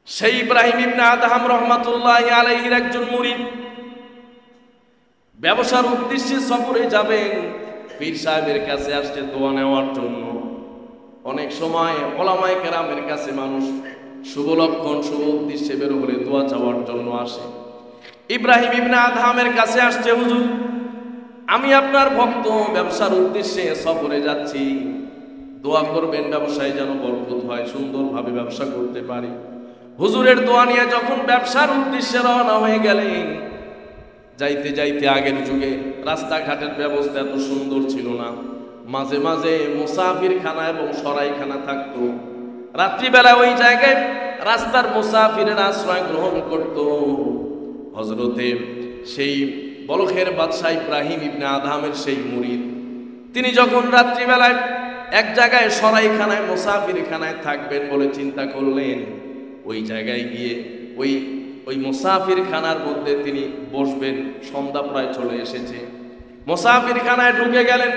সেই ইব্রাহিম ইবনে আদহাম রহমাতুল্লাহি আলাইহির একজন মুরিদ ব্যবসার উদ্দেশ্যে সফরে যাবেন, পীর সাহেবের কাছে আসছে দোয়া নেওয়ার জন্য। অনেক সময় ওলামায়ে কেরামের কাছে মানুষ শুভ লক্ষণ শুভ উদ্দেশ্যে বের হলে দোয়া চাওয়ার জন্য আসে। ইব্রাহিম ইবনে আদহামের কাছে আসছে, হুজুর আমি আপনার ভক্ত, ব্যবসার উদ্দেশ্যে সফরে যাচ্ছি, দোয়া করবেন ব্যবসায় যেন বরকত হয়, সুন্দরভাবে ব্যবসা করতে পারি। হুজুরের দোয়া নিয়ে যখন ব্যবসার উদ্দেশ্যে রওনা হয়ে গেলেন, যাইতে যাইতে আগের যুগে রাস্তাঘাটের ব্যবস্থা এত সুন্দর ছিল না, মাঝে মাঝে মুসাফিরখানা এবং সরাইখানা থাকতো। রাত্রিবেলা ওই জায়গায় রাস্তার মুসাফিরের আশ্রয় গ্রহণ করত। হযরতে সেই বলখের বাদশাহ ইব্রাহিম ইবনে আদহামের সেই মুরিদ, তিনি যখন রাত্রিবেলায় এক জায়গায় সরাইখানায় মুসাফিরখানায় থাকবেন বলে চিন্তা করলেন, ওই জায়গায় গিয়ে ওই মুসাফিরখানার মধ্যে তিনি বসবেন। সন্ধ্যা প্রায় চলে এসেছে, মুসাফিরখানায় ঢুকে গেলেন।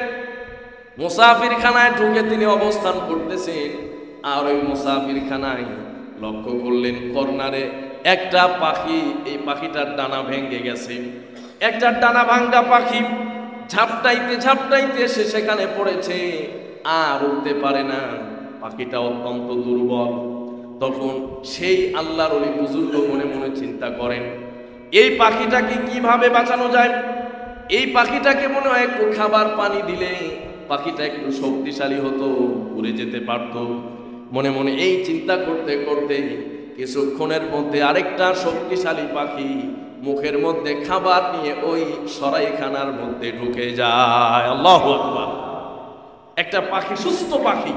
মুসাফিরখানায় ঢুকে তিনি অবস্থান করতেছেন, আর ওই মুসাফিরখানায় লক্ষ্য করলেন কর্নারে একটা পাখি, এই পাখিটার ডানা ভেঙে গেছে। একটা ডানা ভাঙ্গা পাখি ঝাপটাইতে ঝাপটাইতে এসে সেখানে পড়েছে, আর উঠতে পারে না, পাখিটা অত্যন্ত দুর্বল। তখন সেই আল্লাহর ওলি বুজুর্গ মনে মনে চিন্তা করেন, এই পাখিটাকে কিভাবে বাঁচানো যায়। এই পাখিটাকে মনে হয় একটু খাবার পানি দিলে পাখিটা একটু শক্তিশালী হতো, উড়ে যেতে পারত। মনে মনে এই চিন্তা করতে করতে কিছুক্ষণের মধ্যে আরেকটা শক্তিশালী পাখি মুখের মধ্যে খাবার নিয়ে ওই সরাইখানার মধ্যে ঢুকে যায়। আল্লাহু আকবার। একটা পাখি, সুস্থ পাখি,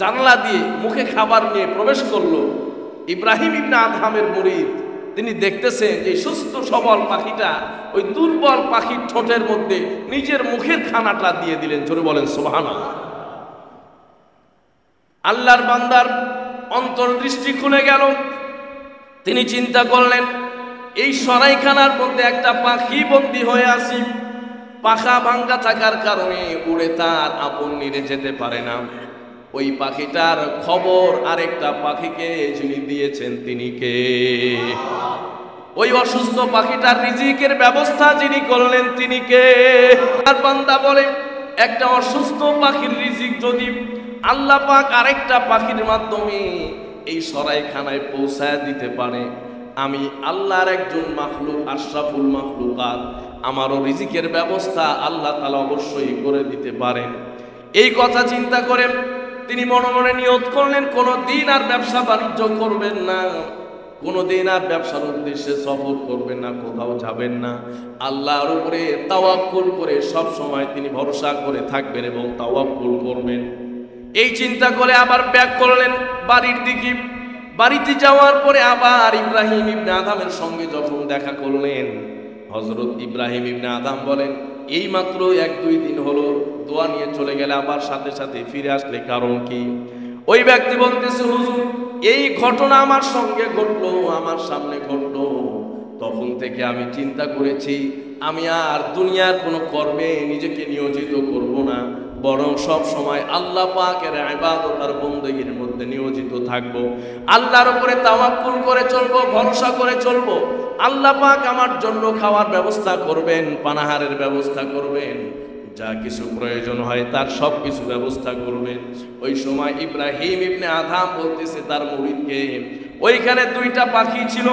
জানলা দিয়ে মুখে খাবার নিয়ে প্রবেশ করলো। ইব্রাহিম ইবনে আদহামের মুরিদ তিনি দেখতেছেন যে সুস্থ সবল পাখিটা ওই দুর্বল পাখির ঠোঁটের মধ্যে নিজের মুখের খানাটা দিয়ে দিলেন। জোরে বলেন সুবহানাল্লাহ। আল্লাহর বান্দার অন্তর্দৃষ্টি খুলে গেল। তিনি চিন্তা করলেন, এই সরাইখানার মধ্যে একটা পাখি বন্দী হয়ে আছে, পাখা ভাঙ্গা থাকার কারণে উড়ে তার আপন নিরে যেতে পারে না। ওই পাখিটার খবর আরেকটা পাখিকে যিনি দিয়েছেন তিনি কে? ওই অসুস্থ পাখিটার রিজিকের ব্যবস্থা যিনি করলেন তিনি কে? আর বান্দা বলে, একটা অসুস্থ পাখির রিজিক যদি আল্লাহ পাক আরেকটা পাখির মাধ্যমে এই সরাইখানায় পৌঁছায় দিতে পারে, আমি আল্লাহর একজন মাখলুক, আশরাফুল মাখলুকাত, আমারও রিজিকের ব্যবস্থা আল্লাহ তাআলা অবশ্যই করে দিতে পারেন। এই কথা চিন্তা করে তিনি মনে মনে নিয়ত করলেন, কোনো দিন আর ব্যবসা বাণিজ্য করবেন না, কোনো দিন আর ব্যবসার উদ্দেশ্যে সফর করবেন না, কোথাও যাবেন না। আল্লাহর উপরে তাওয়াক্কুল করে সব সময় তিনি ভরসা করে থাকবেন এবং তাওয়াক্কুল করবেন। এই চিন্তা করে আবার ব্যাক করলেন বাড়ির দিকে। বাড়িতে যাওয়ার পরে আবার ইব্রাহিম ইবনে আদহামের সঙ্গে যখন দেখা করলেন, হযরত ইব্রাহিম ইবনে আদহাম বলেন, এই মাত্র 1-2 দিন হলো দোয়া নিয়ে চলে গেলে আবার সাথে সাথে ফিরে আসলে কারণ কি? ওই ব্যক্তি বলতেছে, হুজুর এই ঘটনা আমার সঙ্গে ঘটলো, আমার সামনে ঘটলো, তখন থেকে আমি চিন্তা করেছি আমি আর দুনিয়ার কোনো কর্মে নিজেকে নিয়োজিত করব না, বরং সব সময় আল্লাহ পাকের ইবাদত আর বন্দেগীর মধ্যে নিয়োজিত থাকব। আল্লাহর উপরে তাওয়াক্কুল করে চলবো, ভরসা করে চলবো। আল্লাহ পাক আমার জন্য খাওয়ার ব্যবস্থা করবেন, পানাহারের ব্যবস্থা করবেন, যা কিছু প্রয়োজন হয় তার সব কিছু ব্যবস্থা করবেন। ওই সময় ইব্রাহিম ইবনে আদহাম বলতেছে তার মুরিদকে, ওইখানে 2টা পাখি ছিল,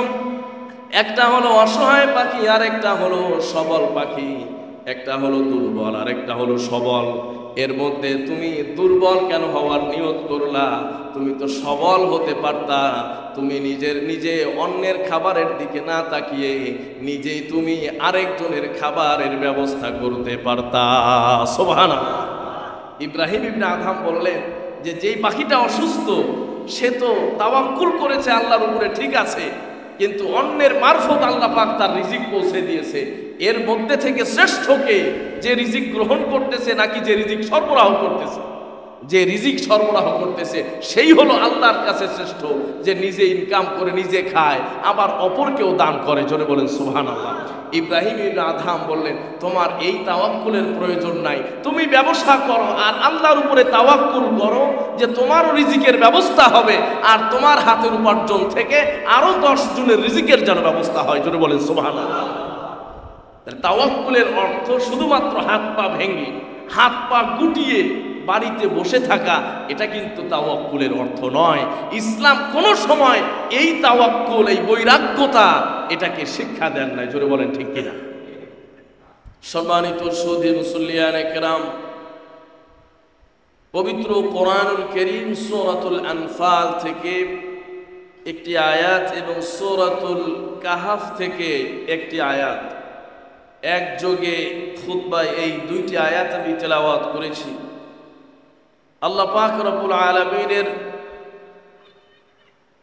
একটা হলো অসহায় পাখি আর একটা হলো সবল পাখি। একটা হলো দুর্বল আর একটা হলো সবল। এর মধ্যে তুমি দুর্বল কেন হওয়ার নিয়ত করলা? তুমি তো সবল হতে পারতা। তুমি নিজে অন্যের খাবারের দিকে না তাকিয়ে নিজেই তুমি আরেকজনের খাবারের ব্যবস্থা করতে পারতা। সুবহানাল্লাহ। ইব্রাহিম ইবনে আদহাম বললেন যে যেই পাখিটা অসুস্থ সে তো তাওয়াক্কুল করেছে আল্লাহর উপরে, ঠিক আছে, কিন্তু অন্যের মারফত আল্লাহ পাক তার রিজিক পৌঁছে দিয়েছে। এর মধ্যে থেকে শ্রেষ্ঠকে যে রিজিক গ্রহণ করতেছে নাকি যে রিজিক সরবরাহ করতেছে? যে রিজিক সরবরাহ করতেছে সেই হলো আল্লাহর কাছে শ্রেষ্ঠ, যে নিজে ইনকাম করে নিজে খায় আবার অপরকেও দান করে। জোরে বলেন সুবহানাল্লাহ। ইব্রাহিম ইবনে আদহাম বললেন, তোমার এই তাওয়াক্কুলের প্রয়োজন নাই, তুমি ব্যবসা করো আর আল্লাহর উপরে তাওয়াক্কুল করো যে তোমারও রিজিকের ব্যবস্থা হবে, আর তোমার হাতের উপার্জন থেকে আরো 10 জনের রিজিকের যেন ব্যবস্থা হয়। জোরে বলেন সুবহানাল্লাহ। তাওয়াক্কুলের অর্থ শুধুমাত্র হাত পা ভেঙে, হাত পা গুটিয়ে বাড়িতে বসে থাকা, এটা কিন্তু তাওয়াক্কুলের অর্থ নয়। ইসলাম কোন সময় এই তাওয়াক্কুল, এই বৈরাগ্যতা, এটাকে শিক্ষা দেন নাই। জোরে বলেন ঠিক কিনা? সম্মানিত সুধী মুসল্লিয়ানে কেরাম, পবিত্র কোরআনুল কারীম সূরাতুল আনফাল থেকে একটি আয়াত এবং সূরাতুল কাহাফ থেকে একটি আয়াত, একযোগে খুতবায় এই দুইটি আয়াত আমি তেলাওয়াত করেছি। আল্লাহ পাক রব্বুল আলামিনের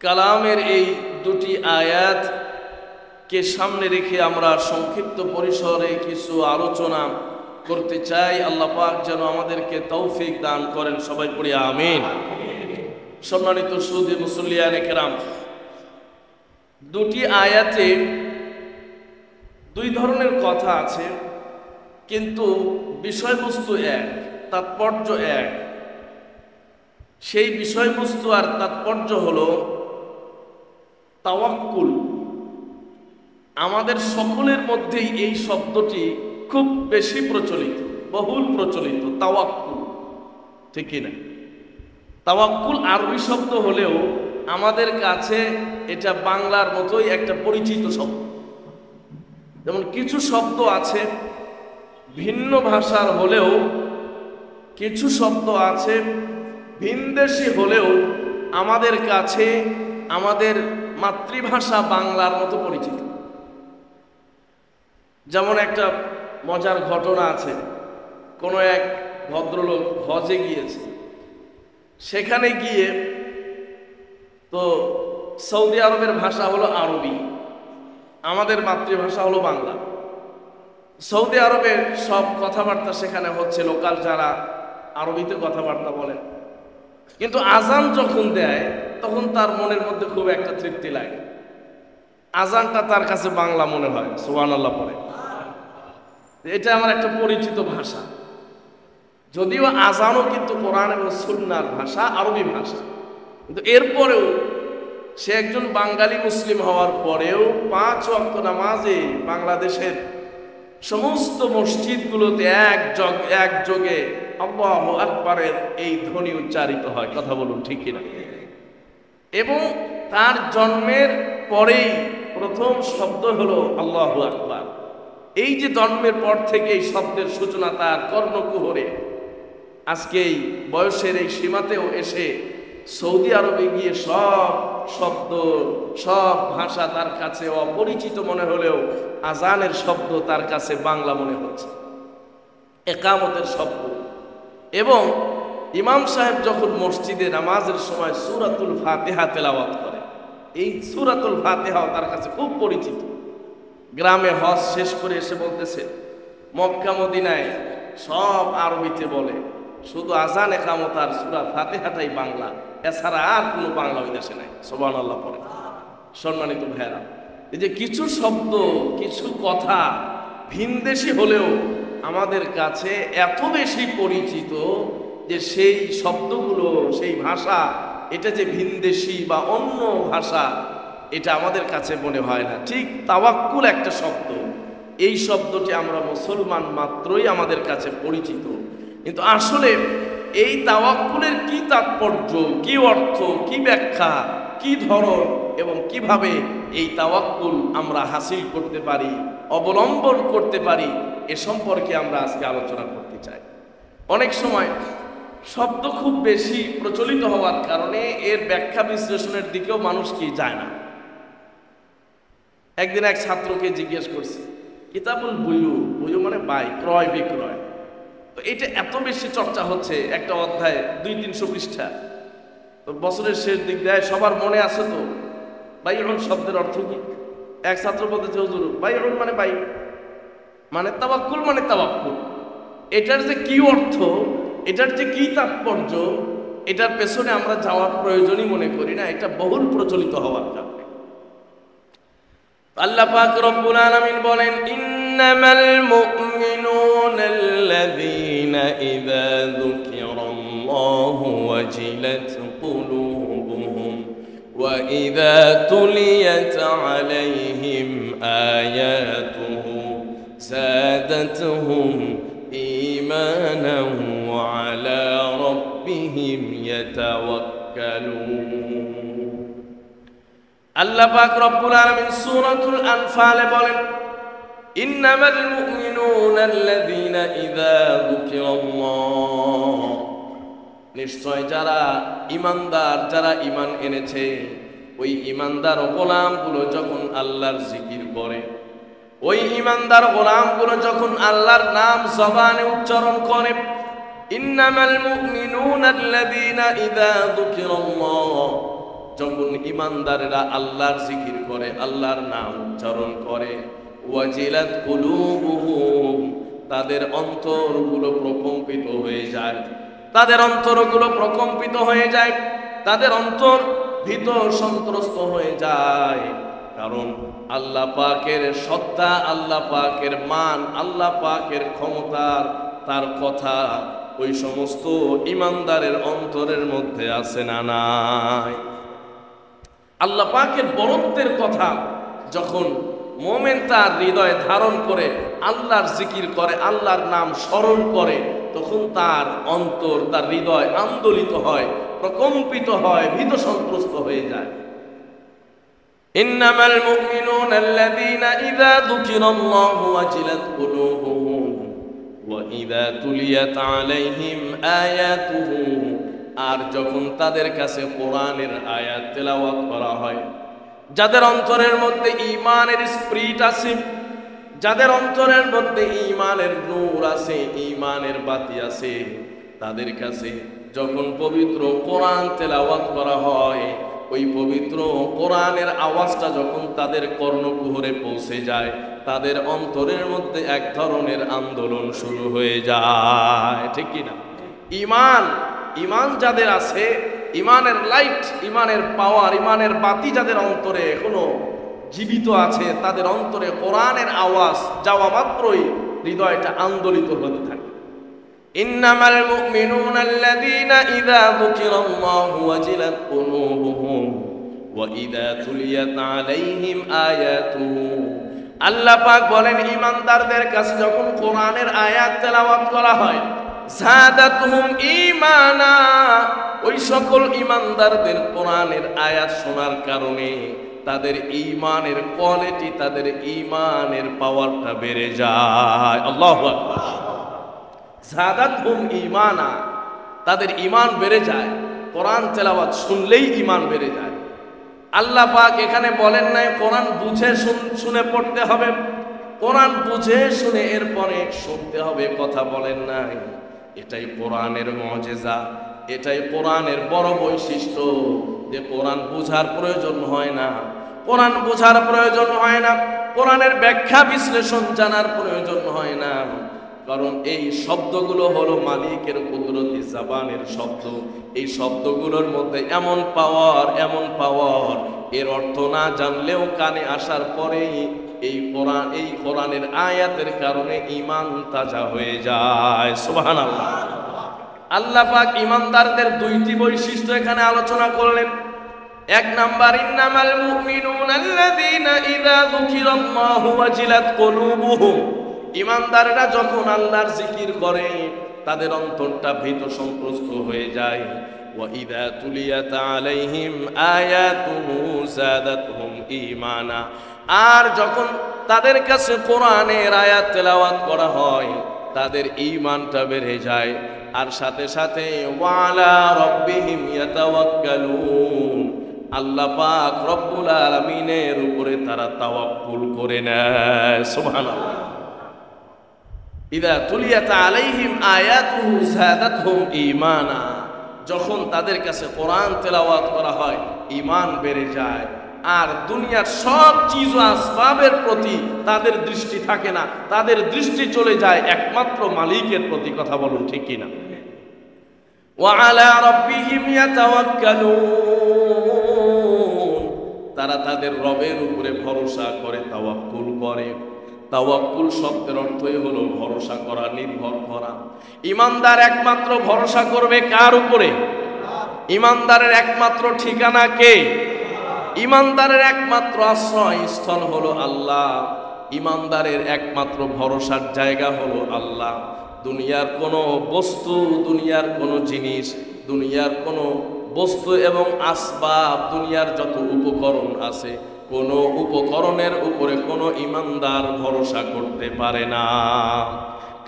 কালামের এই দুটি আয়াতকে সামনে রেখে আমরা সংক্ষিপ্ত পরিসরে কিছু আলোচনা করতে চাই। আল্লাহ পাক যেন আমাদেরকে তৌফিক দান করেন। সবাই পড়ি আমিন। সম্মানিত সুধী মুসল্লিয়ানে কেরাম, দুটি আয়াতে দুই ধরনের কথা আছে, কিন্তু বিষয়বস্তু এক, তাৎপর্য এক। সেই বিষয়বস্তু আর তাৎপর্য হলো তাওয়াক্কুল। আমাদের সকলের মধ্যেই এই শব্দটি খুব বেশি প্রচলিত, বহুল প্রচলিত, তাওয়াক্কুল, ঠিক কিনা? তাওয়াক্কুল আরবি শব্দ হলেও আমাদের কাছে এটা বাংলার মতোই একটা পরিচিত শব্দ। যেমন কিছু শব্দ আছে ভিন্ন ভাষার হলেও, কিছু শব্দ আছে ভিনদেশি হলেও আমাদের কাছে আমাদের মাতৃভাষা বাংলার মতো পরিচিত। যেমন একটা মজার ঘটনা আছে, কোনো এক ভদ্রলোক হজে গিয়েছে, সেখানে গিয়ে তো সৌদি আরবের ভাষা হলো আরবি, আমাদের মাতৃভাষা হলো বাংলা। সৌদি আরবের সব কথাবার্তা সেখানে হচ্ছে, লোকাল যারা আরবিতে কথাবার্তা বলেন, কিন্তু আজান যখন দেয় তখন তার মনের মধ্যে খুব একটা তৃপ্তি লাগে। আজানটা তার কাছে বাংলা মনে হয়, সুবহানাল্লাহ পড়ে। এটা আমার একটা পরিচিত ভাষা, যদিও আজানও কিন্তু কোরআন এবং সুন্নাহর ভাষা, আরবি ভাষা, কিন্তু এরপরেও সে একজন বাঙালি মুসলিম হওয়ার পরেও 5 ওয়াক্ত নামাজে বাংলাদেশের সমস্ত মসজিদগুলোতে একযোগে আল্লাহু আকবারের এই ধ্বনি উচ্চারিত হয়। কথা বলুন ঠিক কিনা? এবং তার জন্মের পরেই প্রথম শব্দ হলো আল্লাহু আকবার। এই যে জন্মের পর থেকে এই শব্দের সূচনা তার কর্ণকুহরে, আজকে এই বয়সের এই সীমাতেও এসে সৌদি আরবে গিয়ে সব শব্দ, সব ভাষা তার কাছে অপরিচিত মনে হলেও আজানের শব্দ তার কাছে বাংলা মনে হচ্ছে, একামতের শব্দ। এবং ইমাম সাহেব যখন মসজিদে নামাজের সময় সূরাতুল ফাতিহা তেলাওয়াত করে, এই সূরাতুল ফাতিহাও তার কাছে খুব পরিচিত। গ্রামে হজ শেষ করে এসে বলতেছে, মক্কা মদিনায় সব আরবিতে বলে, শুধু আজান একামত আর সূরা ফাতিহাটাই বাংলা, এছাড়া আর কোনো বাংলা ওই দেশে নাই। সুবহানাল্লাহ পড়ে। সম্মানিত ভাইরা, এই যে কিছু শব্দ, কিছু কথা ভিনদেশি হলেও আমাদের কাছে এত বেশি পরিচিত যে সেই শব্দগুলো, সেই ভাষা, এটা যে ভিনদেশি বা অন্য ভাষা, এটা আমাদের কাছে মনে হয় না। ঠিক তাওয়াক্কুল একটা শব্দ, এই শব্দটি আমরা মুসলমান মাত্রই আমাদের কাছে পরিচিত, কিন্তু আসলে এই তাওয়াক্কুলের কি তাৎপর্য, কি অর্থ, কি ব্যাখ্যা, কি ধরন এবং কিভাবে এই তাওয়াক্কুল আমরা হাসিল করতে পারি, অবলম্বন করতে পারি, এ সম্পর্কে আমরা আজকে আলোচনা করতে চাই। অনেক সময় শব্দ খুব বেশি প্রচলিত হওয়ার কারণে এর ব্যাখ্যা বিশ্লেষণের দিকেও মানুষ কি যায় না। একদিন এক ছাত্রকে জিজ্ঞেস করছে, কিতাবুল বুয়ু, বুয়ু মানে বাই, ক্রয় বিক্রয়, তো এটা এত বেশি চর্চা হচ্ছে, একটা অধ্যায় 200-300 পৃষ্ঠা, তো বছরের শেষ দিক দেয়, সবার মনে আছে তো বাইউন শব্দের অর্থ কি? এক ছাত্র বলতেছে, হুজুর বাইউন মানে বাই, মানে তাওয়াক্কুল, মানে তাওয়াক্কুল, এটার যে কি অর্থ, এটার যে কি তাৎপর্য, এটার পেছনে আমরা যাওয়ার প্রয়োজনই মনে করি না, এটা বহুল প্রচলিত হওয়ার কারণে। আল্লাহ পাক রব্বুল আলামিন বলেন, ইন্নামাল মুমিনুনা আল্লাযীনা ইযা যুকিরাল্লাহু ওয়াজিলাত কুলুবুহুম ওয়া ইযা তুলিয়াত আলাইহিম আয়াতুহু যাদাতুহুম ঈমানান ওয়া আলা রাব্বিহিম ইয়াতাওয়াক্কালুন। আল্লাহ পাক রব্বুল আলামিন সূরাতুল আনফালে বলেন, ইন্নামাল মুমিনুনা আল্লাযীনা ইযা যুকিরাল্লাহ, নিশ্চয় যারা ঈমানদার, যারা ঈমান এনেছে, ওই ঈমানদার গোলামগুলো যখন আল্লাহর জিকির করে, ওই ঈমানদার গোলামগুলো যখন আল্লাহর নাম জবানে উচ্চারণ করে, ইন্নামাল মুমিনুনা আল্লাযীনা ইযা যুকিরাল্লাহ, যখন ঈমানদারেরা আল্লাহর জিকির করে, আল্লাহর নাম উচ্চারণ করে, ওয়াজিলাত কুলুবুহুম, তাদের অন্তরগুলো প্রকম্পিত হয়ে যায়, তাদের অন্তরগুলো প্রকম্পিত হয়ে যায়, তাদের অন্তর ভীত সন্ত্রস্ত হয়ে যায়। কারণ আল্লাহ পাকের সত্তা, আল্লাহ পাকের মান, আল্লাহ পাকের ক্ষমতার তার কথা ওই সমস্ত ঈমানদারের অন্তরের মধ্যে আছে না নাই? আল্লাহ পাকের বরত্বের কথা যখন মুমিন তার হৃদয়ে ধারণ করে আল্লাহর জিকির করে, আল্লাহর নাম স্মরণ করে, তখন তার অন্তর, তার হৃদয় আন্দোলিত হয়, প্রকম্পিত হয়, ভীত সন্ত্রস্ত হয়ে যায়। ইন্নামাল মুমিনুনা আল্লাযীনা ইযা যুকিরাল্লাহু ওয়াজিলাত কুলুবুহুম ওয়া ইযা তুলিয়াত আলাইহিম আয়াতুহু, আর যখন তাদের কাছে কোরআনের আয়াত তেলাওয়াত করা হয়, যাদের অন্তরের মধ্যে ঈমানের স্পিরিট আছে, যাদের অন্তরের মধ্যে ঈমানের নূর আছে, ঈমানের বাতি আছে, তাদের কাছে যখন পবিত্র কোরআন তেলাওয়াত করা হয়, ওই পবিত্র কোরআনের আওয়াজটা যখন তাদের কর্ণকুহরে পৌঁছে যায়, তাদের অন্তরের মধ্যে এক ধরনের আন্দোলন শুরু হয়ে যায়। ঠিক কি না? ঈমান যাদের আছে, ঈমানের লাইট, ঈমানের পাওয়ার, ঈমানের বাতি যাদের অন্তরে এখনো জীবিত আছে, তাদের অন্তরে কোরআনের আওয়াজ যাওয়া মাত্রই হৃদয়টা আন্দোলিত হতে থাকে। ইন্নামাল মুমিনুনা আল্লাযীনা ইযা যুকিরাল্লাহু ওয়াজিলাত কুলুবুহুম ওয়া ইযা তুলিয়াত আলাইহিম আয়াতুহু, আল্লাহ পাক বলেন, ঈমানদারদের কাছে যখন কোরআনের আয়াত তেলাওয়াত করা হয়, যাদাতুহুম ঈমানা, ওই সকল ঈমানদারদের কোরআনের আয়াত শোনার কারণে তাদের ঈমানের কোয়ালিটি, তাদের ঈমানের পাওয়ারটা বেড়ে যায়। আল্লাহু আকবার। যাদাতুহুম ঈমানা, তাদের ঈমান বেড়ে যায়। কোরআন তেলাওয়াত শুনলেই ঈমান বেড়ে যায়। আল্লাহ পাক এখানে বলেন নাই কোরআন বুঝে শুনে পড়তে হবে, কোরআন বুঝে শুনে এরপরে শুনতে হবে, কথা বলেন নাই। এটাই কোরআনের মুজিজা, এটাই কোরআনের বড় বৈশিষ্ট্য, যে কোরআন বুঝার প্রয়োজন হয় না, কোরআন বোঝার প্রয়োজন হয় না, কোরআনের ব্যাখ্যা বিশ্লেষণ জানার প্রয়োজন হয় না। কারণ এই শব্দগুলো হলো মালিকের কুদরতি জবানের শব্দ। এই শব্দগুলোর মধ্যে এমন পাওয়ার, এর অর্থ না জানলেও কানে আসার পরেই এই কোরআনের আয়াতের কারণে ঈমান তাজা হয়ে যায়। সুবহানাল্লাহ। আল্লাহ পাক ঈমানদারদের দুইটি বৈশিষ্ট্য এখানে আলোচনা করলেন। এক নাম্বার, ইন্নামাল মুমিনুনা আল্লাযীনা ইযা যুকিরাল্লাহু ওয়াজিলাত কুলুবুহুম, ঈমানদাররা যখন আল্লাহর জিকির করে তাদের অন্তরটা ভীত সন্ত্রস্ত হয়ে যায়। ওয়া ইযা তুলিয়াত আলাইহিম আয়াতুহু যাদাতুহুম ঈমানা, আর যখন তাদের কাছে কোরআনের আয়াত তেলাওয়াত করা হয় তাদের ঈমানটা বেড়ে যায়। আর সাথে সাথে ওয়া আলা রাব্বিহিম ইয়াতাওয়াক্কালুন, আল্লাহ পাক রব্বুল আলামিনের উপরে তারা তাওয়াক্কুল করে নেয়। সুবহানাল্লাহ। ইযা তুলিয়াত আলাইহিম আয়াতুহু যাদাতহুম ঈমানা, যখন তাদের কাছে কোরআন তেলাওয়াত করা হয় ঈমান বেড়ে যায়। আর দুনিয়ার সব চিজ ও আসবাবের প্রতি তাদের দৃষ্টি থাকে না, তাদের দৃষ্টি চলে যায় একমাত্র মালিকের প্রতি। কথা বলুন ঠিক কি না? ওয়া আলা রাব্বিহিম ইয়াতাওয়াক্কালুন, তারা তাদের রবের উপরে ভরসা করে, তাওয়াক্কুল করে। তাওয়াক্কুল শব্দের অর্থই হলো ভরসা করা, নির্ভর করা। ইমানদার একমাত্র ভরসা করবে কার উপরে? ইমানদারের একমাত্র ঠিকানা কে? ইমানদারের একমাত্র আশ্রয় স্থল হলো আল্লাহ। ইমানদারের একমাত্র ভরসার জায়গা হলো আল্লাহ। দুনিয়ার কোনো বস্তু, দুনিয়ার কোনো জিনিস, দুনিয়ার কোনো বস্তু এবং আসবাব, দুনিয়ার যত উপকরণ আছে, কোনো উপকরণের উপরে কোনো ইমানদার ভরসা করতে পারে না।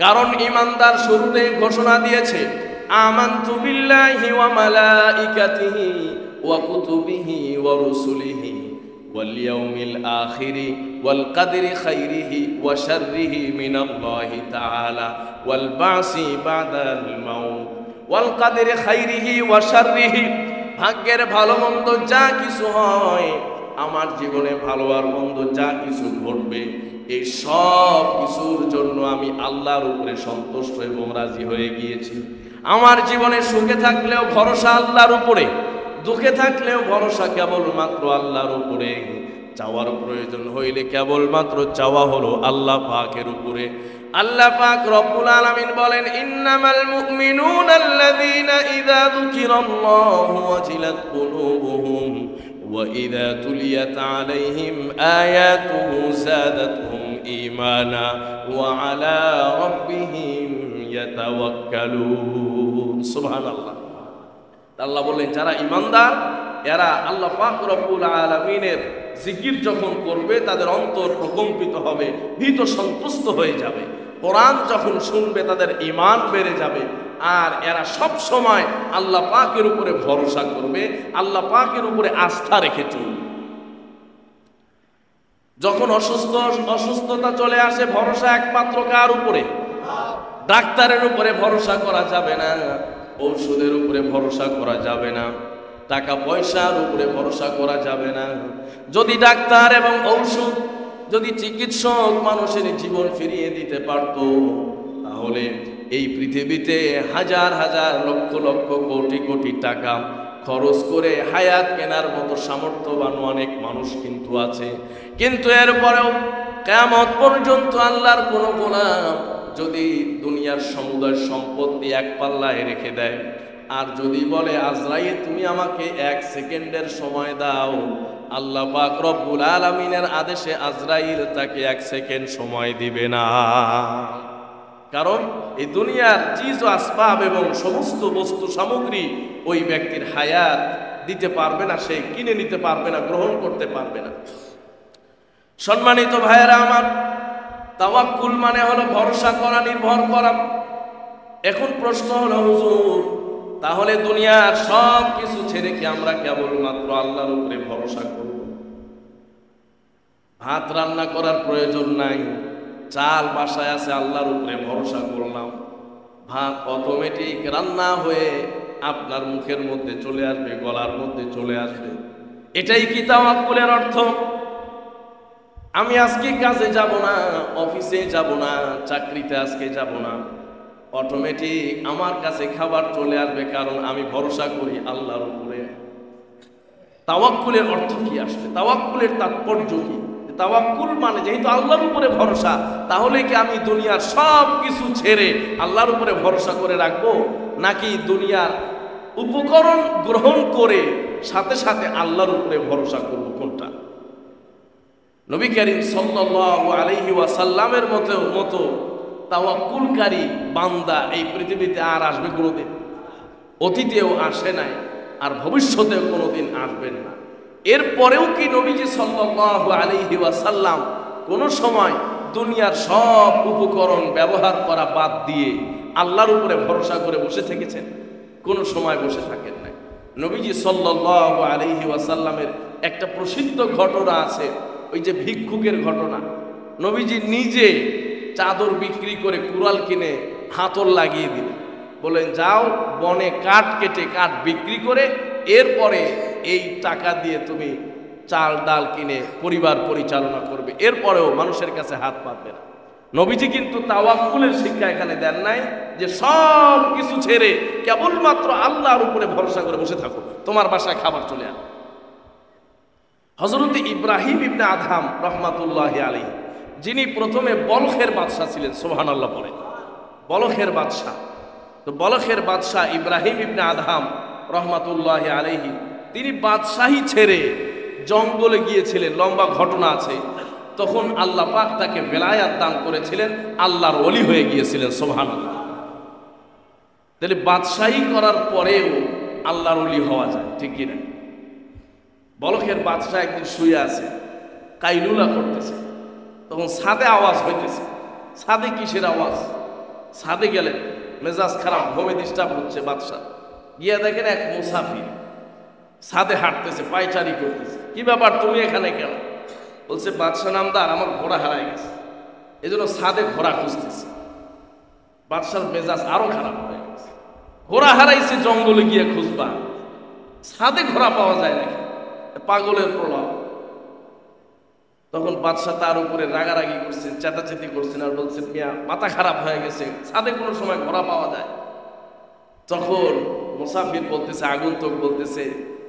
কারণ ইমানদার শুরুতে ঘোষণা দিয়েছে, আমানতু বিল্লাহি ওয়া মালাইকাতিহি ওয়া কুতুবিহি ওয়া রুসুলিহি ওয়াল ইয়াউমিল আখিরি ওয়াল কদরি খাইরিহি ওয়া শাররিহি মিনাল্লাহি তাআলা ওয়াল বাসি বাদাল মাউত ওয়াল কদরি খাইরিহি ওয়া শাররিহি। ভাগ্যের ভালো মন্দ যা কিছু হয়, আমার জীবনে ভালো আর মন্দ যা কিছু ঘটবে, এই সব কিছুর জন্য আমি আল্লাহর উপরে সন্তুষ্ট এবং রাজি হয়ে গিয়েছি। আমার জীবনে সুখে থাকলেও ভরসা আল্লাহর উপরে, দুঃখে থাকলেও ভরসা কেবলমাত্র আল্লাহর উপরে। চাওয়ার প্রয়োজন হইলে কেবলমাত্র চাওয়া হলো আল্লাহ পাকের উপরে। আল্লাহ পাক রব্বুল আলামিন বলেন, ইন্নামাল মুমিনুনা আল্লাযীনা ইযা যুকিরাল্লাহু ওয়াজিলাত কুলুবুহুম ওয়া ইযা তুলিয়াত আলাইহিম আয়াতুহু যাদাতহুম ঈমানা ওয়া আলা রাব্বিহিম ইয়াতাওয়াক্কালুন। সুবহানাল্লাহ। আল্লাহ বললেন, যারা ঈমানদার এরা আল্লাহ পাক রব্বুল আলামিনের জিকির যখন করবে তাদের অন্তর প্রকম্পিত হবে, ভীত সন্তুষ্ট হয়ে যাবে। কোরআন যখন শুনবে তাদের ঈমান বেড়ে যাবে। আর এরা সব সময় আল্লাহ পাকের উপরে ভরসা করবে, আল্লাহ পাকের উপরে আস্থা রেখে চলবে। যখন অসুস্থতা চলে আসে, ভরসা একমাত্র কার উপরে? ডাক্তারের উপরে ভরসা করা যাবে না, ঔষধের উপরে ভরসা করা যাবে না, টাকা পয়সার উপরে ভরসা করা যাবে না। যদি ডাক্তার এবং ঔষধ, যদি চিকিৎসক মানুষের জীবন ফিরিয়ে দিতে পারত, তাহলে এই পৃথিবীতে হাজার হাজার লক্ষ লক্ষ কোটি কোটি টাকা খরচ করে হায়াত কেনার মতো সামর্থ্যবান অনেক মানুষ কিন্তু আছে। কিন্তু এরপরেও কিয়ামত পর্যন্ত আল্লাহর কোনো গোলাম যদি দুনিয়ার সমুদয় সম্পত্তি এক পাল্লায় রেখে দেয়, আর যদি বলে আজরাইল তুমি আমাকে 1 সেকেন্ডের সময় দাও, আল্লাহ পাক রব্বুল আলামিনের আদেশে আজরাইল তাকে 1 সেকেন্ড সময় দিবে না। কারণ এই দুনিয়ার চিজ ও আসবাব এবং সমস্ত বস্তু সামগ্রী ওই ব্যক্তির হায়াত দিতে পারবে না, সে কিনে নিতে পারবে না, গ্রহণ করতে পারবে না। সম্মানিত ভাইয়েরা আমার, তাওয়াক্কুল মানে হলো ভরসা করা, নির্ভর করা। এখন প্রশ্ন হলো, হুজুর তাহলে দুনিয়ার সব কিছু ছেড়ে কি আমরা কেবলমাত্র আল্লাহর উপরে ভরসা করব? ভাত রান্না করার প্রয়োজন নাই, চাল বাসায় আছে, আল্লাহর উপরে ভরসা করলাম, ভাত অটোমেটিক রান্না হয়ে আপনার মুখের মধ্যে চলে আসবে, গলার মধ্যে চলে আসবে। এটাই কি তাওয়াক্কুলের অর্থ? আমি আজকে কাজে যাব না, অফিসে যাব না, চাকরিতে আজকে যাব না, অটোমেটিক আমার কাছে খাবার চলে আসবে, কারণ আমি ভরসা করি আল্লাহর উপরে। তাওয়াক্কুলের অর্থ কি আসলে? তাওয়াক্কুলের তাৎপর্য কি? তাওয়াক্কুল মানে যেহেতু আল্লাহর উপরে ভরসা, তাহলে কি আমি দুনিয়ার সব কিছু ছেড়ে আল্লাহর উপরে ভরসা করে রাখবো, নাকি দুনিয়ার উপকরণ গ্রহণ করে সাথে সাথে আল্লাহর উপরে ভরসা করব? কোনটা? নবী করিম সাল্লাল্লাহু আলাইহি ওয়াসাল্লামের মতো তাওয়াক্কুলকারী বান্দা এই পৃথিবীতে আর আসবে কোনোদিন? অতীতেও আসে নাই, আর ভবিষ্যতেও কোনোদিন আসবেন না। এরপরেও কি নবীজি সাল্লাল্লাহু আলাইহি ওয়াসাল্লাম কোনো সময় দুনিয়ার সব উপকরণ ব্যবহার করা বাদ দিয়ে আল্লাহর উপরে ভরসা করে বসে থেকেছেন? কোনো সময় বসে থাকেন নাই। নবীজি সাল্লাল্লাহু আলাইহি ওয়াসাল্লামের একটা প্রসিদ্ধ ঘটনা আছে, ওই যে ভিক্ষুকের ঘটনা। নবীজি নিজে চাদর বিক্রি করে কুড়াল কিনে হাতল লাগিয়ে দিলেন, বলেন যাও বনে কাঠ কেটে কাঠ বিক্রি করে এরপরে এই টাকা দিয়ে তুমি চাল ডাল কিনে পরিবার পরিচালনা করবে, এরপরেও মানুষের কাছে হাত পাতবে না। নবীজি কিন্তু তাওয়াক্কুলের শিক্ষা এখানে দেন নাই যে সব কিছু ছেড়ে কেবলমাত্র আল্লাহর উপরে ভরসা করে বসে থাকো, তোমার বাসায় খাবার চলে আসবে। হযরত ইব্রাহিম ইবনে আদহাম রহমাতুল্লাহি আলাইহি, যিনি প্রথমে বলখের বাদশা ছিলেন, সুবহানাল্লাহ পড়ে, বলখের বাদশা। তো বলখের বাদশা ইব্রাহিম ইবনে আদহাম রহমাতুল্লাহি আলাইহি, তিনি বাদশাহী ছেড়ে জঙ্গলে গিয়েছিলেন, লম্বা ঘটনা আছে। তখন আল্লাহ পাক তাকে বেলায়াত দান করেছিলেন, আল্লাহর ওলি হয়ে গিয়েছিলেন, সুবহানাল্লাহ। তাহলে বাদশাহী করার পরেও আল্লাহর ওলি হওয়া যায়, ঠিক কিনা? বলখের বাদশা একদিন শুয়ে আছে, কাইলুলা করতেছে, তখন ছাদে আওয়াজ হইতেছে। ছাদে কিসের আওয়াজ? ছাদে গেলেন, মেজাজ খারাপ, ঘুমে ডিস্টার্ব হচ্ছে বাদশা। গিয়া দেখেন এক মুসাফির ছাদে হাঁটতেছে, পায়চারি করতেছে। কি ব্যাপার, তুমি এখানে কেন? বলছে, বাদশা নামদার, আমার ঘোড়া হারাই গেছে, এই জন্য ছাদে ঘোড়া খুঁজতেছে। বাদশার মেজাজ আরো খারাপ হয়ে গেছে, ঘোড়া হারাইছে, জঙ্গলে গিয়ে খুঁজবা, ছাদে ঘোড়া পাওয়া যায় নাকি? পাগলের প্রলাপ। তখন বাদশা তার উপরে রাগারাগি করছেন, চেতাচেতি করছেন, আর বলছেন, মিয়া মাথা খারাপ হয়ে গেছে, ছাদে কোনো সময় ঘোড়া পাওয়া যায়? তখন মুসাফির বলতেছে, আগন্তুক বলতেছে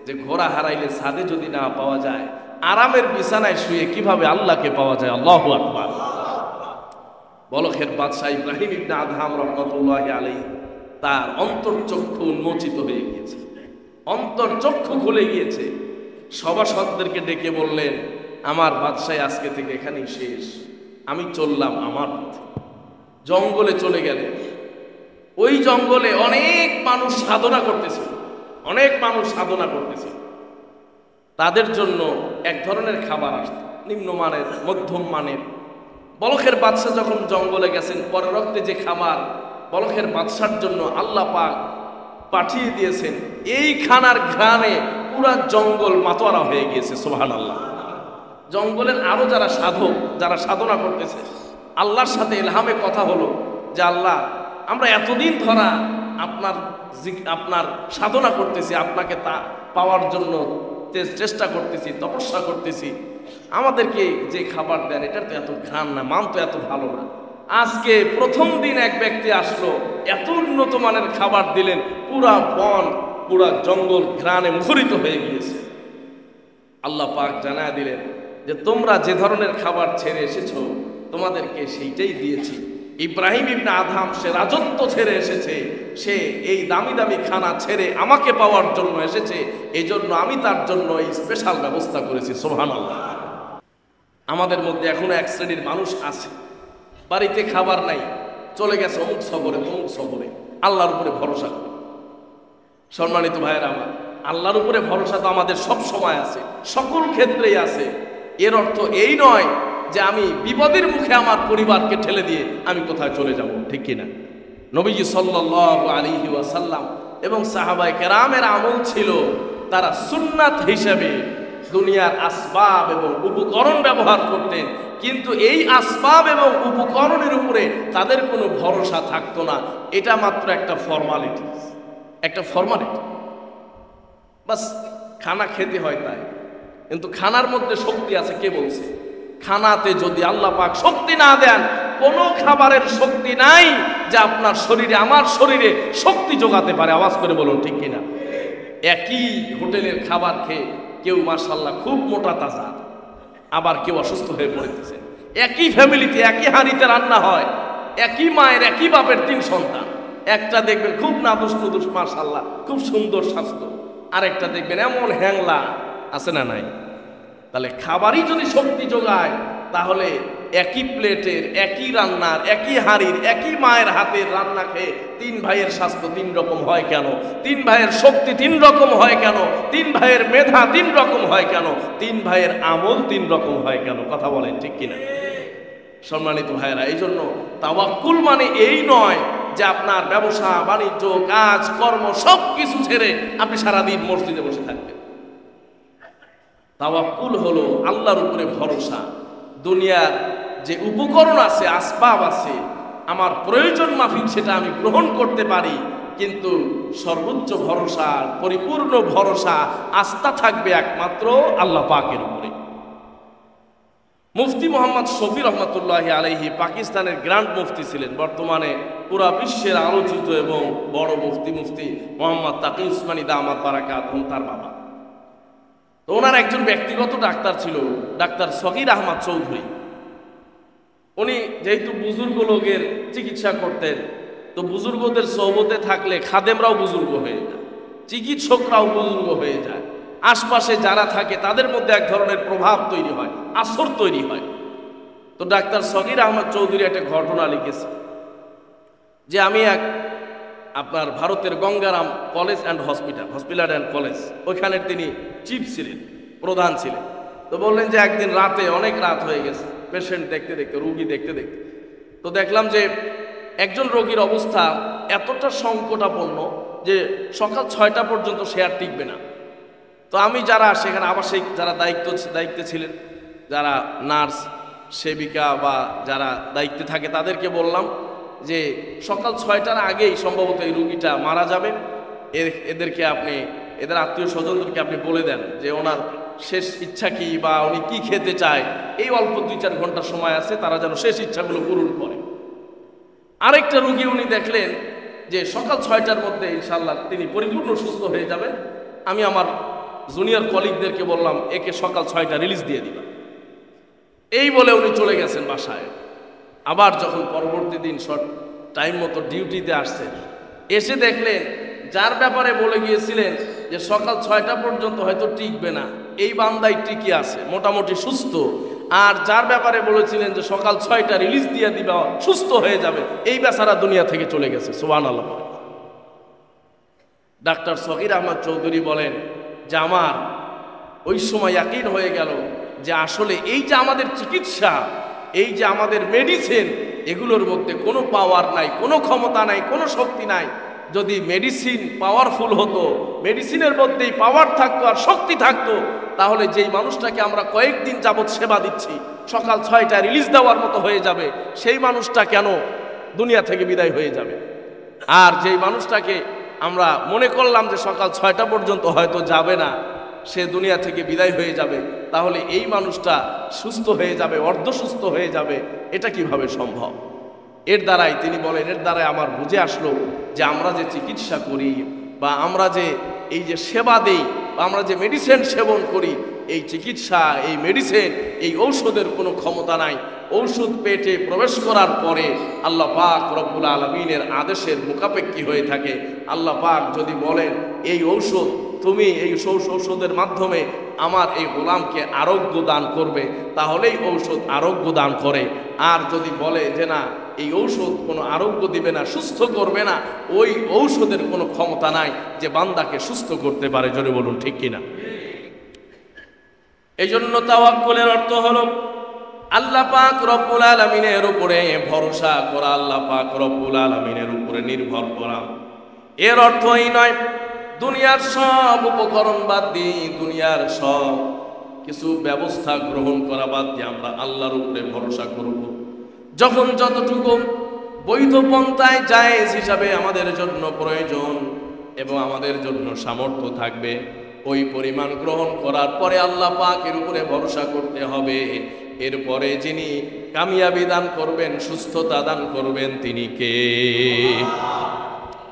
যে ঘোড়া হারাইলে ছাদে যদি না পাওয়া যায়, আরামের বিছানায় শুয়ে কিভাবে আল্লাহকে পাওয়া যায়? আল্লাহু আকবার। বলখের বাদশা ইব্রাহিম ইবনে আদহাম রহমাতুল্লাহি আলাইহি, তার অন্তর্চক্ষু উন্মোচিত হয়ে গিয়েছে, অন্তর্চক্ষু খুলে গিয়েছে। সভাসদদেরকে ডেকে বললেন, আমার বাদশাহ আজকে থেকে এখানেই শেষ, আমি চললাম আমার পথে। জঙ্গলে চলে গেলেন। ওই জঙ্গলে অনেক মানুষ সাধনা করতেছিল, অনেক মানুষ সাধনা করতেছিল। তাদের জন্য এক ধরনের খাবার আসত, নিম্নমানের, মধ্যম মানের। বলখের বাদশাহ যখন জঙ্গলে গেছেন, পরের রক্তে যে খাবার বলখের বাদশার জন্য আল্লাহ পাক পাঠিয়ে দিয়েছেন, এই খানার ঘ্রাণে পুরা জঙ্গল মাতোয়ারা হয়ে গিয়েছে, সুবহানাল্লাহ। জঙ্গলের আরো যারা সাধক, যারা সাধনা করতেছে, আল্লাহর সাথে ইলহামে কথা হলো যে আল্লাহ, আমরা এতদিন ধরা আপনার সাধনা করতেছি, আপনাকে তা পাওয়ার জন্য চেষ্টা করতেছি, তপস্যা করতেছি, আমাদেরকে যে খাবার দেন এটার তো এত ঘ্রাণ না, মান তো এত ভালো না। আজকে প্রথম দিন এক ব্যক্তি আসলো, এত উন্নত মানের খাবার দিলেন, পুরা বন, পুরা জঙ্গল ঘ্রাণে মুখরিত হয়ে গিয়েছে। আল্লাহ পাক জানায় দিলেন যে তোমরা যে ধরনের খাবার ছেড়ে এসেছো, তোমাদেরকে সেইটাই দিয়েছি। ইব্রাহিম ইবনে আদহাম, সে রাজত্ব ছেড়ে এসেছে, সে এই দামি দামি খানা ছেড়ে আমাকে পাওয়ার জন্য এসেছে, এই জন্য আমি তার জন্য এই স্পেশাল ব্যবস্থা করেছি, সুবহানাল্লাহ। আমাদের মধ্যে এখনো এক শ্রেণীর মানুষ আছে, বাড়িতে খাবার নাই, চলে গেছে অমুক সফরে, তমুক সফরে, আল্লাহর উপরে ভরসা করে। সম্মানিত ভাইয়েরা আমার, আল্লাহর উপরে ভরসা তো আমাদের সব সময় আছে, সকল ক্ষেত্রেই আছে। এর অর্থ এই নয় যে আমি বিপদের মুখে আমার পরিবারকে ঠেলে দিয়ে আমি কোথায় চলে যাব, ঠিক কিনা? নবীজি সাল্লাল্লাহু আলাইহি ওয়াসাল্লাম এবং সাহাবায়ে কেরামের আমল ছিল, তারা সুন্নাত হিসেবে দুনিয়ার আসবাব এবং উপকরণ ব্যবহার করতেন, কিন্তু এই আসবাব এবং উপকরণের উপরে তাদের কোনো ভরসা থাকতো না। এটা মাত্র একটা ফর্মালিটি, একটা ফর্মালিটি, বাস খানা খেতে হয় তাই। কিন্তু খানার মধ্যে শক্তি আছে, কে বলছে? খানাতে যদি আল্লাহ পাক শক্তি না দেন, কোনো খাবারের শক্তি নাই যে আপনার শরীরে, আমার শরীরে শক্তি যোগাতে পারে। আওয়াজ করে বলুন, ঠিক কিনা? একই হোটেলের খাবার খেয়ে কেউ মাশাআল্লাহ খুব মোটা তাজা, আবার কেউ অসুস্থ হয়ে পড়েছে। একই ফ্যামিলিতে একই হাঁড়িতে রান্না হয়, একই মায়ের একই বাপের 3 সন্তান। একটা দেখবেন খুব নাদুস নুদুস মাশাআল্লাহ, খুব সুন্দর স্বাস্থ্য, আরেকটা দেখবেন এমন হ্যাংলা, আছে না নাই? তাহলে খাবারই যদি শক্তি যোগায়, তাহলে একই প্লেটের, একই রান্নার, একই হাঁড়ির, একই মায়ের হাতের রান্না খেয়ে 3 ভাইয়ের স্বাস্থ্য 3 রকম হয় কেন? 3 ভাইয়ের শক্তি 3 রকম হয় কেন? 3 ভাইয়ের মেধা 3 রকম হয় কেন? 3 ভাইয়ের আমল 3 রকম হয় কেন? কথা বলেন, ঠিক কিনা? সম্মানিত ভাইয়েরা, এই জন্য তাওয়াক্কুল মানে এই নয় যে আপনার ব্যবসা বাণিজ্য, কাজ কর্ম সব কিছু ছেড়ে আপনি সারাদিন মসজিদে বসে থাকবেন। তাওয়াক্কুল হলো আল্লাহর উপরে ভরসা। দুনিয়ার যে উপকরণ আছে, আসবাব আছে, আমার প্রয়োজন মাফিক সেটা আমি গ্রহণ করতে পারি, কিন্তু সর্বোচ্চ ভরসা, পরিপূর্ণ ভরসা, আস্থা থাকবে একমাত্র আল্লাহ পাকের উপরে। মুফতি মোহাম্মদ শফি রহমতুল্লাহি আলাইহি পাকিস্তানের গ্র্যান্ড মুফতি ছিলেন, বর্তমানে পুরা বিশ্বের আলোচিত এবং বড় মুফতি মোহাম্মদ তাকি উসমানী দামাত বারাকাতুহু তার বাবা। তো ওনার একজন ব্যক্তিগত ডাক্তার ছিল, ডাক্তার সগীর আহমদ চৌধুরী। উনি যেহেতু বুজুর্গ লোকের চিকিৎসা করতেন, তো বুজুর্গদের সোহবতে থাকলে খাদেমরাও বুজুর্গ হয়ে যায়, চিকিৎসকরাও বুজুর্গ হয়ে যায়, আশপাশে যারা থাকে তাদের মধ্যে এক ধরনের প্রভাব তৈরি হয়, আসর তৈরি হয়। তো ডাক্তার সগীর আহমদ চৌধুরী একটা ঘটনা লিখেছে যে আমি আপনার ভারতের Gangaram college and hospital and college, ওইখানের তিনি চিফ ছিলেন, প্রধান ছিলেন। তো বললেন যে একদিন রাতে, অনেক রাত হয়ে গেছে, পেশেন্ট দেখতে দেখতে, রুগী দেখতে দেখতে, তো দেখলাম যে একজন রোগীর অবস্থা এতটা সংকটাপন্ন যে সকাল 6টা পর্যন্ত সে আর টিকবে না। তো আমি যারা সেখানে আবাসিক যারা দায়িত্বে ছিলেন, যারা নার্স সেবিকা বা যারা দায়িত্বে থাকে, তাদেরকে বললাম যে সকাল 6টার আগেই সম্ভবত এই রুগীটা মারা যাবে, এদেরকে আপনি, এদের আত্মীয় স্বজনদেরকে আপনি বলে দেন যে ওনার শেষ ইচ্ছা কি বা উনি কি খেতে চায়, এই অল্প 2-4 ঘন্টা সময় আছে, তারা যেন শেষ ইচ্ছাগুলো পূরণ করে। আরেকটা রুগী উনি দেখলেন যে সকাল 6টার মধ্যে ইনশাআল্লাহ তিনি পরিপূর্ণ সুস্থ হয়ে যাবেন, আমি আমার জুনিয়র কলিগদেরকে বললাম একে সকাল 6টা রিলিজ দিয়ে দিবা। এই বলে উনি চলে গেছেন বাসায়। আবার যখন পরবর্তী দিন টাইম মতো ডিউটিতে আসছেন, এসে দেখলেন যার ব্যাপারে বলে গিয়েছিলেন যে সকাল 6টা পর্যন্ত হয়তো টিকবে না, এই বান্দাই টিকে আছে, মোটামুটি সুস্থ। আর যার ব্যাপারে বলেছিলেন যে সকাল 6টা রিলিজ দিয়ে দিবা, সুস্থ হয়ে যাবে, এই বেচারা দুনিয়া থেকে চলে গেছে। সুবহানাল্লাহ। ডাক্তার সগীর আহমদ চৌধুরী বলেন যে আমার ওই সময় ইয়াকিন হয়ে গেল যে আসলে এই যে আমাদের চিকিৎসা, এই যে আমাদের মেডিসিন, এগুলোর মধ্যে কোনো পাওয়ার নাই, কোনো ক্ষমতা নাই, কোনো শক্তি নাই। যদি মেডিসিন পাওয়ারফুল হতো, মেডিসিনের মধ্যেই পাওয়ার থাকতো আর শক্তি থাকতো, তাহলে যেই মানুষটাকে আমরা কয়েকদিন যাবৎ সেবা দিচ্ছি সকাল 6টা রিলিজ দেওয়ার মতো হয়ে যাবে, সেই মানুষটা কেন দুনিয়া থেকে বিদায় হয়ে যাবে? আর যেই মানুষটাকে আমরা মনে করলাম যে সকাল 6টা পর্যন্ত হয়তো যাবে না, সে দুনিয়া থেকে বিদায় হয়ে যাবে, তাহলে এই মানুষটা সুস্থ হয়ে যাবে, অর্ধসুস্থ হয়ে যাবে, এটা কিভাবে সম্ভব? এর দ্বারাই তিনি বলেন, এর দ্বারাই আমার বুঝে আসলো যে আমরা যে চিকিৎসা করি বা আমরা যে এই যে সেবা দেই বা আমরা যে মেডিসিন সেবন করি, এই চিকিৎসা, এই মেডিসিন, এই ঔষধের কোনো ক্ষমতা নাই। ঔষধ পেটে প্রবেশ করার পরে আল্লাহ পাক রব্বুল আলামিনের আদেশের মুখাপেক্ষী হয়ে থাকে। আল্লাহ পাক যদি বলেন এই ঔষধ তুমি এই ঔষধের মাধ্যমে আমার এই গোলামকে আরোগ্য দান করবে, তাহলেই ঔষধ আরোগ্য দান করে। আর যদি বলে যে না, এই ঔষধ কোনো আরোগ্য দিবে না, সুস্থ করবে না, ওই ঔষধের কোনো ক্ষমতা নাই যে বান্দাকে সুস্থ করতে পারে। জোরে বলুন ঠিক কিনা? এই জন্য তাওয়াক্কুলের অর্থ হলো আল্লাহ পাক রব্বুল আলামিনের উপরে ভরসা করা, আল্লাহ পাক রব্বুল আলামিনের উপরে নির্ভর করা। এর অর্থ এই নয় দুনিয়ার সব উপকরণ বাদ দিয়ে, দুনিয়ার সব কিছু ব্যবস্থা গ্রহণ করা বাদ দিয়ে আমরা আল্লাহর উপরে ভরসা করব। যখন যতটুকু বৈধ পন্থায় জায়েজ হিসাবে আমাদের জন্য প্রয়োজন এবং আমাদের জন্য সামর্থ্য থাকবে, ওই পরিমাণ গ্রহণ করার পরে আল্লাহ পাকের উপরে ভরসা করতে হবে। এরপরে যিনি কামিয়াবি দান করবেন, সুস্থতা দান করবেন, তিনি কে?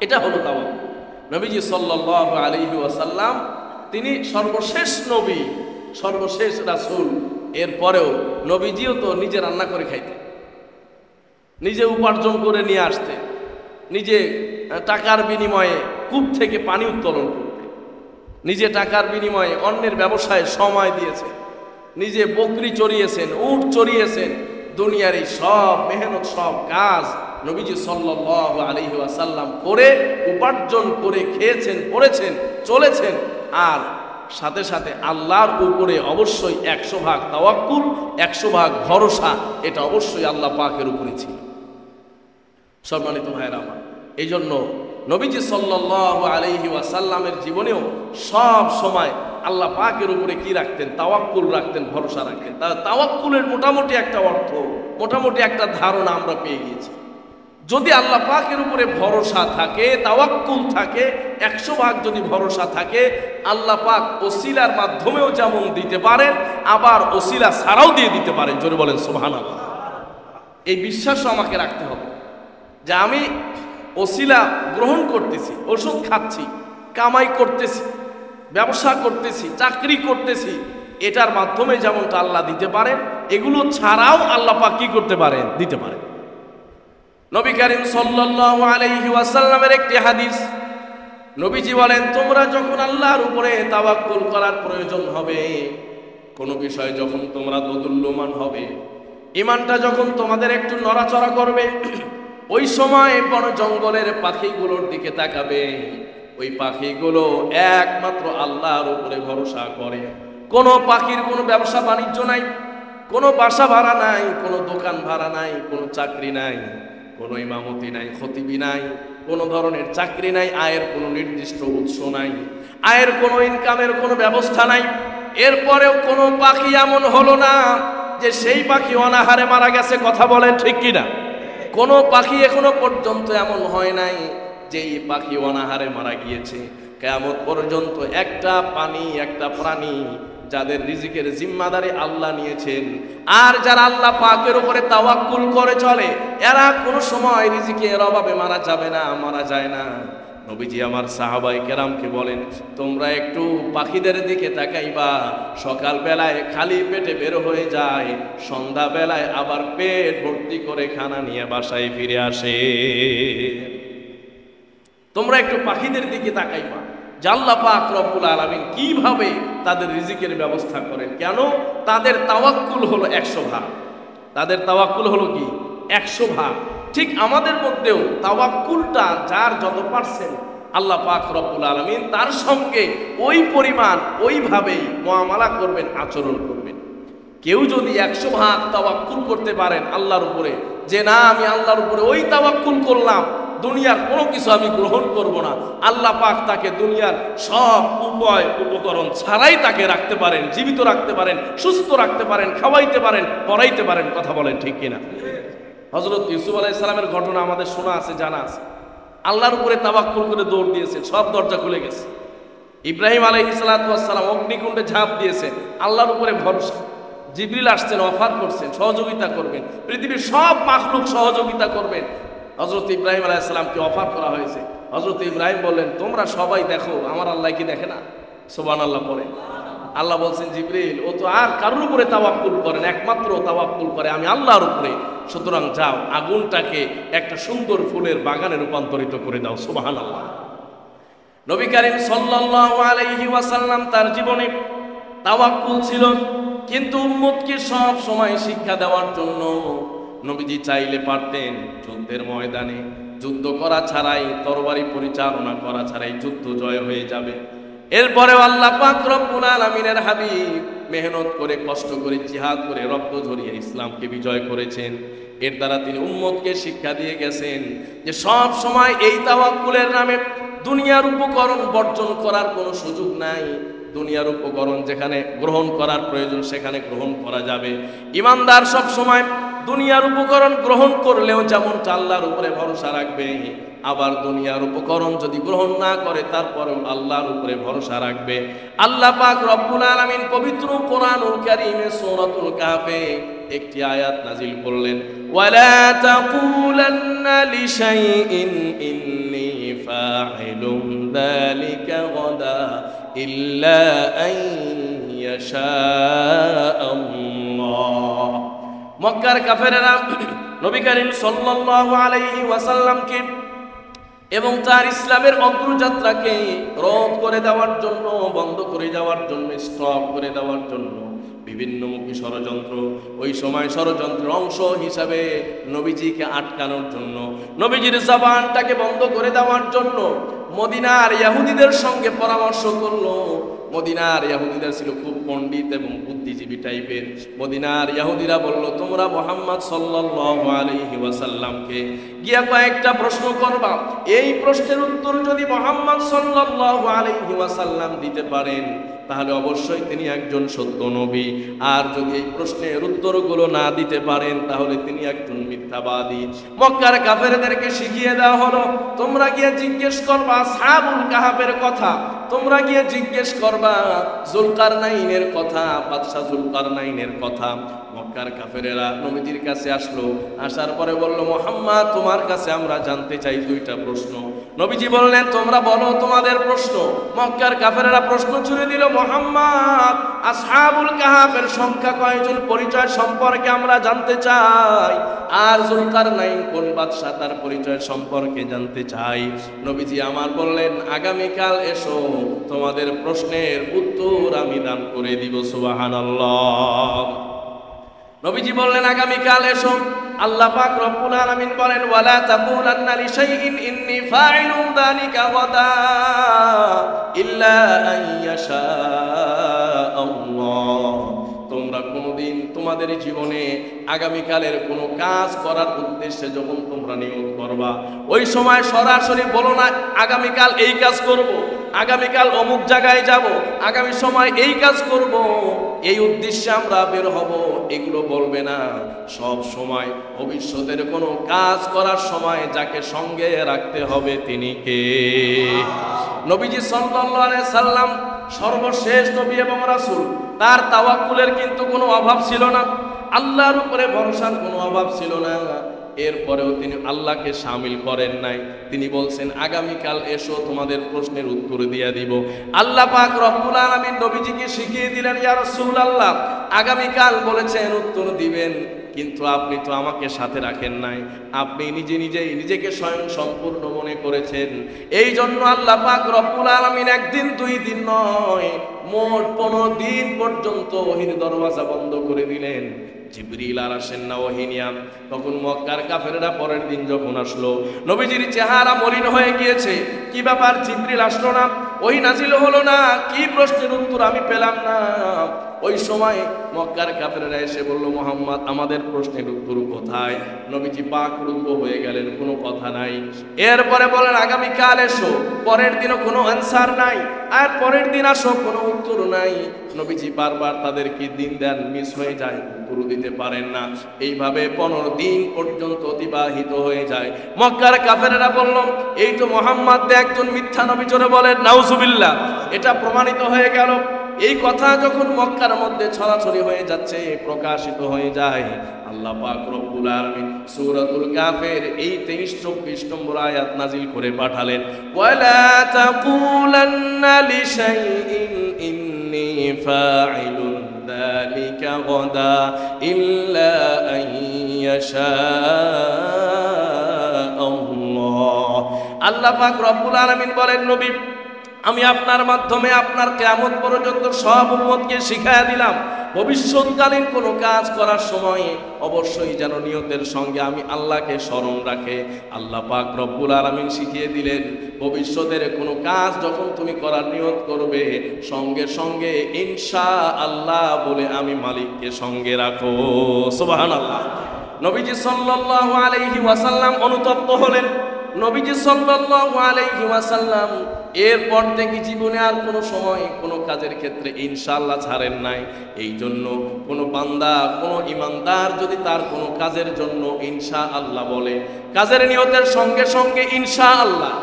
এটা হলো তাওয়াক্কুল। নবীজি সাল্লাল্লাহু আলাইহি ওয়াসাল্লাম তিনি সর্বশেষ নবী, সর্বশেষ রাসূল। এরপরেও নবীজিও তো নিজে রান্না করে খাইতেন, নিজে উপার্জন করে নিয়ে আসতে, নিজে টাকার বিনিময়ে কূপ থেকে পানি উত্তোলন করতে, নিজে টাকার বিনিময়ে অন্যের ব্যবসায় সময় দিয়েছেন, নিজে বকরি চড়িয়েছেন, উট চড়িয়েছেন। দুনিয়ার এই সব মেহনত, সব কাজ নবীজি সাল্লাল্লাহু আলাইহি ওয়াসাল্লাম করে উপার্জন করে খেয়েছেন, পড়েছেন, চলেছেন। আর সাথে সাথে আল্লাহর উপরে অবশ্যই 100% তাওয়াক্কুল, 100% ভরসা, এটা অবশ্যই আল্লাহ পাকের উপরে ছিল। সম্মানিত ভাইরা আমার, এই জন্য নবীজি সাল্লাল্লাহু আলাইহি ওয়াসাল্লামের জীবনেও সব সময় আল্লাহ পাকের উপরে কি রাখতেন? তাওয়াক্কুল রাখতেন, ভরসা রাখতেন। তাওয়াক্কুলের মোটামুটি একটা অর্থ, মোটামুটি একটা ধারণা আমরা পেয়ে গিয়েছি। যদি আল্লাহ পাকের উপরে ভরসা থাকে, তাওয়াক্কুল থাকে, 100% যদি ভরসা থাকে, আল্লাহ পাক ওসিলার মাধ্যমেও যেমন দিতে পারেন, আবার ওসিলা ছাড়াও দিয়ে দিতে পারেন। জোরে বলেন সুবহানাল্লাহ। এই বিশ্বাসও আমাকে রাখতে হবে যে আমি ওসিলা গ্রহণ করতেছি, ওষুধ খাচ্ছি, কামাই করতেছি, ব্যবসা করতেছি, চাকরি করতেছি, এটার মাধ্যমে যেমনটা আল্লাহ দিতে পারেন, এগুলো ছাড়াও আল্লাহ পাক কি করতে পারেন? দিতে পারেন। নবী করিম সাল্লাল্লাহু আলাইহি ওয়াসাল্লামের একটি হাদিস, নবীজি বলেন, তোমরা যখন আল্লাহর উপরে তাওয়াক্কুল করার প্রয়োজন হবে, কোনো বিষয় যখন তোমরা দোদুল্যমান হবে, ঈমানটা যখন তোমাদের একটু নড়াচড়া করবে, ওই সময় বন জঙ্গলের পাখিগুলোর দিকে তাকাবে। ওই পাখিগুলো একমাত্র আল্লাহর উপরে ভরসা করে। কোনো পাখির কোনো ব্যবসা বাণিজ্য নাই, কোনো বাসা ভাড়া নাই, কোনো দোকান ভাড়া নাই, কোনো চাকরি নাই, কোনো ইমামতি নাই, খতিবি নাই, কোনো ধরনের চাকরি নাই, আয়ের কোনো নির্দিষ্ট উৎস নাই, আয়ের কোনো ইনকামের কোনো ব্যবস্থা নাই। এরপরেও কোনো পাখি এমন হলো না যে সেই পাখি অনাহারে মারা গেছে। কথা বলেন ঠিক কিনা? কোনো পাখি এখনো পর্যন্ত এমন হয় নাই যে এই পাখি অনাহারে মারা গিয়েছে। কিয়ামত পর্যন্ত একটা পানি, একটা প্রাণী যাদের রিজিকের জিম্মাদারি আল্লাহ নিয়েছেন, আর যারা আল্লাহ পাকের উপরে তাওয়াক্কুল করে চলে, এরা কোনো সময় রিজিকের অভাবে মারা যাবে না, মারা যায় না। নবীজি আমার সাহাবায়ে কেরামকে বলেন, তোমরা একটু পাখিদের দিকে তাকাইবা, সকাল বেলায় খালি পেটে বের হয়ে যায়, সন্ধ্যা বেলায় আবার পেট ভর্তি করে খানা নিয়ে বাসায় ফিরে আসে। তোমরা একটু পাখিদের দিকে তাকাইবা যে আল্লাহ পাক রব্বুল আলামিন কিভাবে তাদের রিজিকের ব্যবস্থা করেন। কেন? তাদের তাওয়াক্কুল হলো 100 ভাগ। তাদের তাওয়াক্কুল হলো কি? 100 ভাগ। ঠিক আমাদের মধ্যেও তাওয়াক্কুলটা যার যত পারছেন, আল্লাহ পাক রব্বুল আলামিন তার সঙ্গে ওই পরিমাণ ওইভাবেই মুআমালা করবেন, আচরণ করবেন। কেউ যদি 100 ভাগ তাওয়াক্কুল করতে পারেন আল্লাহর উপরে, যে না আমি আল্লাহর উপরে ওই তাওয়াক্কুল করলাম, দুনিয়ার কোনো কিছু আমি গ্রহণ করব না, আল্লাহ পাক তাকে দুনিয়ার সব উপায় উপকরণ ছাড়াই তাকে রাখতে পারেন, জীবিত রাখতে পারেন, সুস্থ রাখতে পারেন, খাওয়াইতে পারেন, পড়াইতে পারেন। কথা বলেন ঠিক কিনা? হযরত ইউসুফ আলাইহিস সালামের ঘটনা আমাদের শোনা আছে, জানা আছে। আল্লাহর উপরে তাওয়াক্কুল করে দৌড় দিয়েছেন, সব দরজা খুলে গেছে। ইব্রাহিম আলাইহিস সালাম অগ্নিকুণ্ডে ঝাঁপ দিয়েছেন, আল্লাহর উপরে ভরসা। জিবরিল আসছেন, অফার করছেন, সহযোগিতা করবেন, পৃথিবীর সব মাখলুক সহযোগিতা করবেন। হযরত ইব্রাহিম আলাইহিস সালামকে অফার করা হয়েছে। হযরত ইব্রাহিম বললেন, তোমরা সবাই দেখো, আমার আল্লাহ কি দেখে না? সুবহানাল্লাহ পড়ে। আল্লাহ বলছেন, জিবরিল ও তো আর কারোর উপরে তাওয়াক্কুল করেন, একমাত্র তাওয়াক্কুল করে আমি আল্লাহর উপরে। সুতরাং যাও, আগুনটাকে একটা সুন্দর ফুলের বাগানে রূপান্তরিত করে দাও। সুবহানাল্লাহ। নবী করিম সাল্লাল্লাহু আলাইহি ওয়াসাল্লাম তার জীবনে তাওয়াক্কুল ছিল, কিন্তু উম্মতকে সব সময় শিক্ষা দেওয়ার জন্য নবীজি চাইলে পারতেন যুদ্ধের ময়দানে যুদ্ধ করা ছাড়াই, তরবারি পরিচালনা করা ছাড়াই যুদ্ধ জয় হয়ে যাবে। এরপরেও আল্লাহ পাক রব্বুল আলামিনের হাবিব মেহনত করে, কষ্ট করে, জিহাদ করে, রক্ত ঝরিয়ে ইসলামকে বিজয় করেছেন। এর দ্বারা তিনি উম্মতকে শিক্ষা দিয়ে গেছেন যে সব সময় এই তাওয়াক্কুলের নামে দুনিয়ার উপকরণ বর্জন করার কোনো সুযোগ নাই। দুনিয়ার উপকরণ যেখানে গ্রহণ করার প্রয়োজন সেখানে গ্রহণ করা যাবে। ইমানদার সব সময় দুনিয়ার উপকরণ গ্রহণ করলেও যেমন আল্লাহর উপরে ভরসা রাখবে, আবার দুনিয়ার উপকরণ যদি গ্রহণ না করে তারপরেও আল্লাহর উপরে ভরসা রাখবে। আল্লাহ পাক রব্বুল আলামিন পবিত্র কোরআনুল কারীমে সূরাতুল কাহফে একটি আয়াত নাজিল করলেন, ওয়ালা তাকুলান্না লিশাইইন ইন্নী ফাইলুম যালিকা গাদা ইল্লা আন ইয়াশা আল্লাহ। মক্কার কাফেরেরা নবী করিম সাল্লাল্লাহু আলাইহি ওয়াসাল্লামকে এবং তার ইসলামের অগ্রযাত্রাকে রোধ করে দেওয়ার জন্য, বন্ধ করে দেওয়ার জন্য, স্টপ করে দেওয়ার জন্য বিভিন্নমুখী ষড়যন্ত্র, ওই সময় ষড়যন্ত্রের অংশ হিসাবে নবীজিকে আটকানোর জন্য, নবীজির জবানটাকে বন্ধ করে দেওয়ার জন্য মদিনার ইহুদিদের সঙ্গে পরামর্শ করলো। মদিনার ইহুদিরা ছিল খুব পণ্ডিত এবং বুদ্ধিজীবী টাইপের। মদিনার ইহুদিরা বলল, তোমরা মুহাম্মদ সাল্লাল্লাহু আলাইহি ওয়াসাল্লামকে গিয়া কয়েকটা প্রশ্ন করবা, এই প্রশ্নের উত্তর যদি মুহাম্মদ সাল্লাল্লাহু আলাইহি ওয়াসাল্লাম দিতে পারেন তাহলে অবশ্যই তিনি একজন সত্য নবী, আর যদি এই প্রশ্নের উত্তরগুলো না দিতে পারেন তাহলে তিনি একজন মিথ্যাবাদী। মক্কার কাফেরদেরকে শিখিয়ে দেওয়া হলো, তোমরা গিয়ে জিজ্ঞেস করবা আসহাবুল কাহফের কথা, তোমরা গিয়ে জিজ্ঞেস করবা যুলকারনাইনের কথা, বাদশা যুলকারনাইনের কথা। মক্কার কাফেরেরা নবীজির কাছে আসলো, আসার পরে বলল, মুহাম্মদ তোমার কাছে আমরা জানতে চাই দুইটা প্রশ্ন। নবীজি বললেন, তোমরা বলো তোমাদের প্রশ্ন। মক্কার কাফেরেরা প্রশ্ন ছুড়ে দিল, মুহাম্মদ, আসহাবুল কাহাফের সংখ্যা কয়জন, পরিচয় সম্পর্কে আমরা জানতে চাই। আর যুলকারনাইন কোন বাদশা, তার পরিচয় সম্পর্কে জানতে চাই। নবীজি আমার বললেন, আগামীকাল এসো, তোমাদের প্রশ্নের উত্তর আমি দান করে দিব। সুবহানাল্লাহ। নবীজি বললেন, আগামীকাল এসো। আল্লাহ পাক রব্বুল আলামিন বলেন, ওয়ালা তাকুলান্না লিশাইইন ইন্নী ফাইলুন যালিকা গাদা ইল্লা আন ইয়াশা আল্লাহ। তোমরা কোনোদিন তোমাদের জীবনে আগামীকালের কোনো কাজ করার উদ্দেশ্যে যখন তোমরা নিয়ত করবা, ওই সময় সরাসরি বলো না আগামীকাল এই কাজ করব, আগামীকাল অমুক জায়গায় যাব, আগামী সময় এই কাজ করব, এই উদ্দেশ্যে আমরা বের হব, এগুলো বলবে না। সব সময় ভবিষ্যতের কোনো কাজ করার সময় যাকে সঙ্গে রাখতে হবে তিনি কে? নবীজি সাল্লাল্লাহু আলাইহি সাল্লাম সর্বশেষ নবী এবং রাসূল। তার তাওয়াক্কুলের কিন্তু কোনো অভাব ছিল না, আল্লাহর উপরে ভরসার কোনো অভাব ছিল না। এরপরেও তিনি আল্লাহকে শামিল করেন নাই। তিনি বলছেন, আগামীকাল এসো, তোমাদের প্রশ্নের উত্তর দিয়ে দিব। আল্লাহ পাক রব্বুল আলামিন নবীজিকে শিখিয়ে দিলেন, ইয়া রাসূলুল্লাহ, আগামীকাল বলেছেন উত্তর দিবেন, কিন্তু আপনি তো আমাকে সাথে রাখেন নাই, আপনি নিজেকে স্বয়ং সম্পূর্ণ মনে করেছেন। এই জন্য আল্লাহ পাক রব্বুল আলামিন একদিন দুই দিন নয়, মোট 15 দিন পর্যন্ত ওহীর দরওয়াজা বন্ধ করে দিলেন। জিবরিল আর আসেন না ওহী নিয়ে। তখন মক্কার কাফেররা পরের দিন যখন আসলো, নবীজির চেহারা মলিন হয়ে গিয়েছে। কি ব্যাপার, জিবরিল আসলো না, ওহী নাজিল হলো না, কি প্রশ্নের উত্তর আমি পেলাম না। ওই সময় মক্কার কাফেররা এসে বলল, মুহাম্মদ, আমাদের প্রশ্নের উত্তর কোথায়? নবীজি পাক রুদ্ধ হয়ে গেলেন, কোনো কথা নাই। এরপরে বলেন, আগামীকাল এসো, পরের দিনও কোনো অ্যানসার নাই। আর পরের দিন আসো, কোনো উত্তর নাই। নবীজি বারবার তাদেরকে দিন দেন, মিস হয়ে যায়, উত্তর দিতে পারেন না। এইভাবে 15 দিন পর্যন্ত অতিবাহিত হয়ে যায়। মক্কার কাফেররা বলল, এই তো মুহাম্মদ একজন মিথ্যা নবী। জোরে বলেন নাউজুবিল্লাহ। এটা প্রমাণিত হয়ে গেল। এই কথা যখন মক্কার মধ্যে ছড়াছড়ি হয়ে যাচ্ছে, প্রকাশিত হয়ে যায়, আল্লাহ পাক রব্বুল আলামিন সূরাতুল কাফের এই 23-24 নম্বর আয়াত নাজিল করে পাঠালেন, ওয়ালা তাকুলান্না লিশাইইন ইন্নী ফাইলুন যালিকা গাদা ইল্লা আন ইয়াশা আল্লাহ। আল্লাহ পাক রব্বুল আলামিন বলেন, নবী, আমি আপনার মাধ্যমে আপনার কিয়ামত পর্যন্ত সব উম্মতকে শিখায়া দিলাম, ভবিষ্যৎকালীন কোনো কাজ করার সময় অবশ্যই যেন নিয়তের সঙ্গে আমি আল্লাহকে স্মরণ রাখে। আল্লাহ পাক রব্বুল আলামিন শিখিয়ে দিলেন, ভবিষ্যতের কোনো কাজ যখন তুমি করার নিয়ত করবে, সঙ্গে সঙ্গে ইনশাআল্লাহ বলে আমি মালিককে সঙ্গে রাখো। সুবহানাল্লাহ। নবীজি সাল্লাল্লাহু আলাইহি ওয়াসাল্লাম অনুতপ্ত হলেন। নবীজি সাল্লাল্লাহু আলাইহি ওয়াসাল্লাম এরপর থেকে জীবনে আর কোনো সময় কোনো কাজের ক্ষেত্রে ইনশাআল্লাহ ছাড়েন নাই। এই জন্য কোনো বান্দা, কোনো ইমানদার যদি তার কোনো কাজের জন্য ইনশাআল্লাহ বলে, কাজের নিয়তের সঙ্গে সঙ্গে ইনশাআল্লাহ,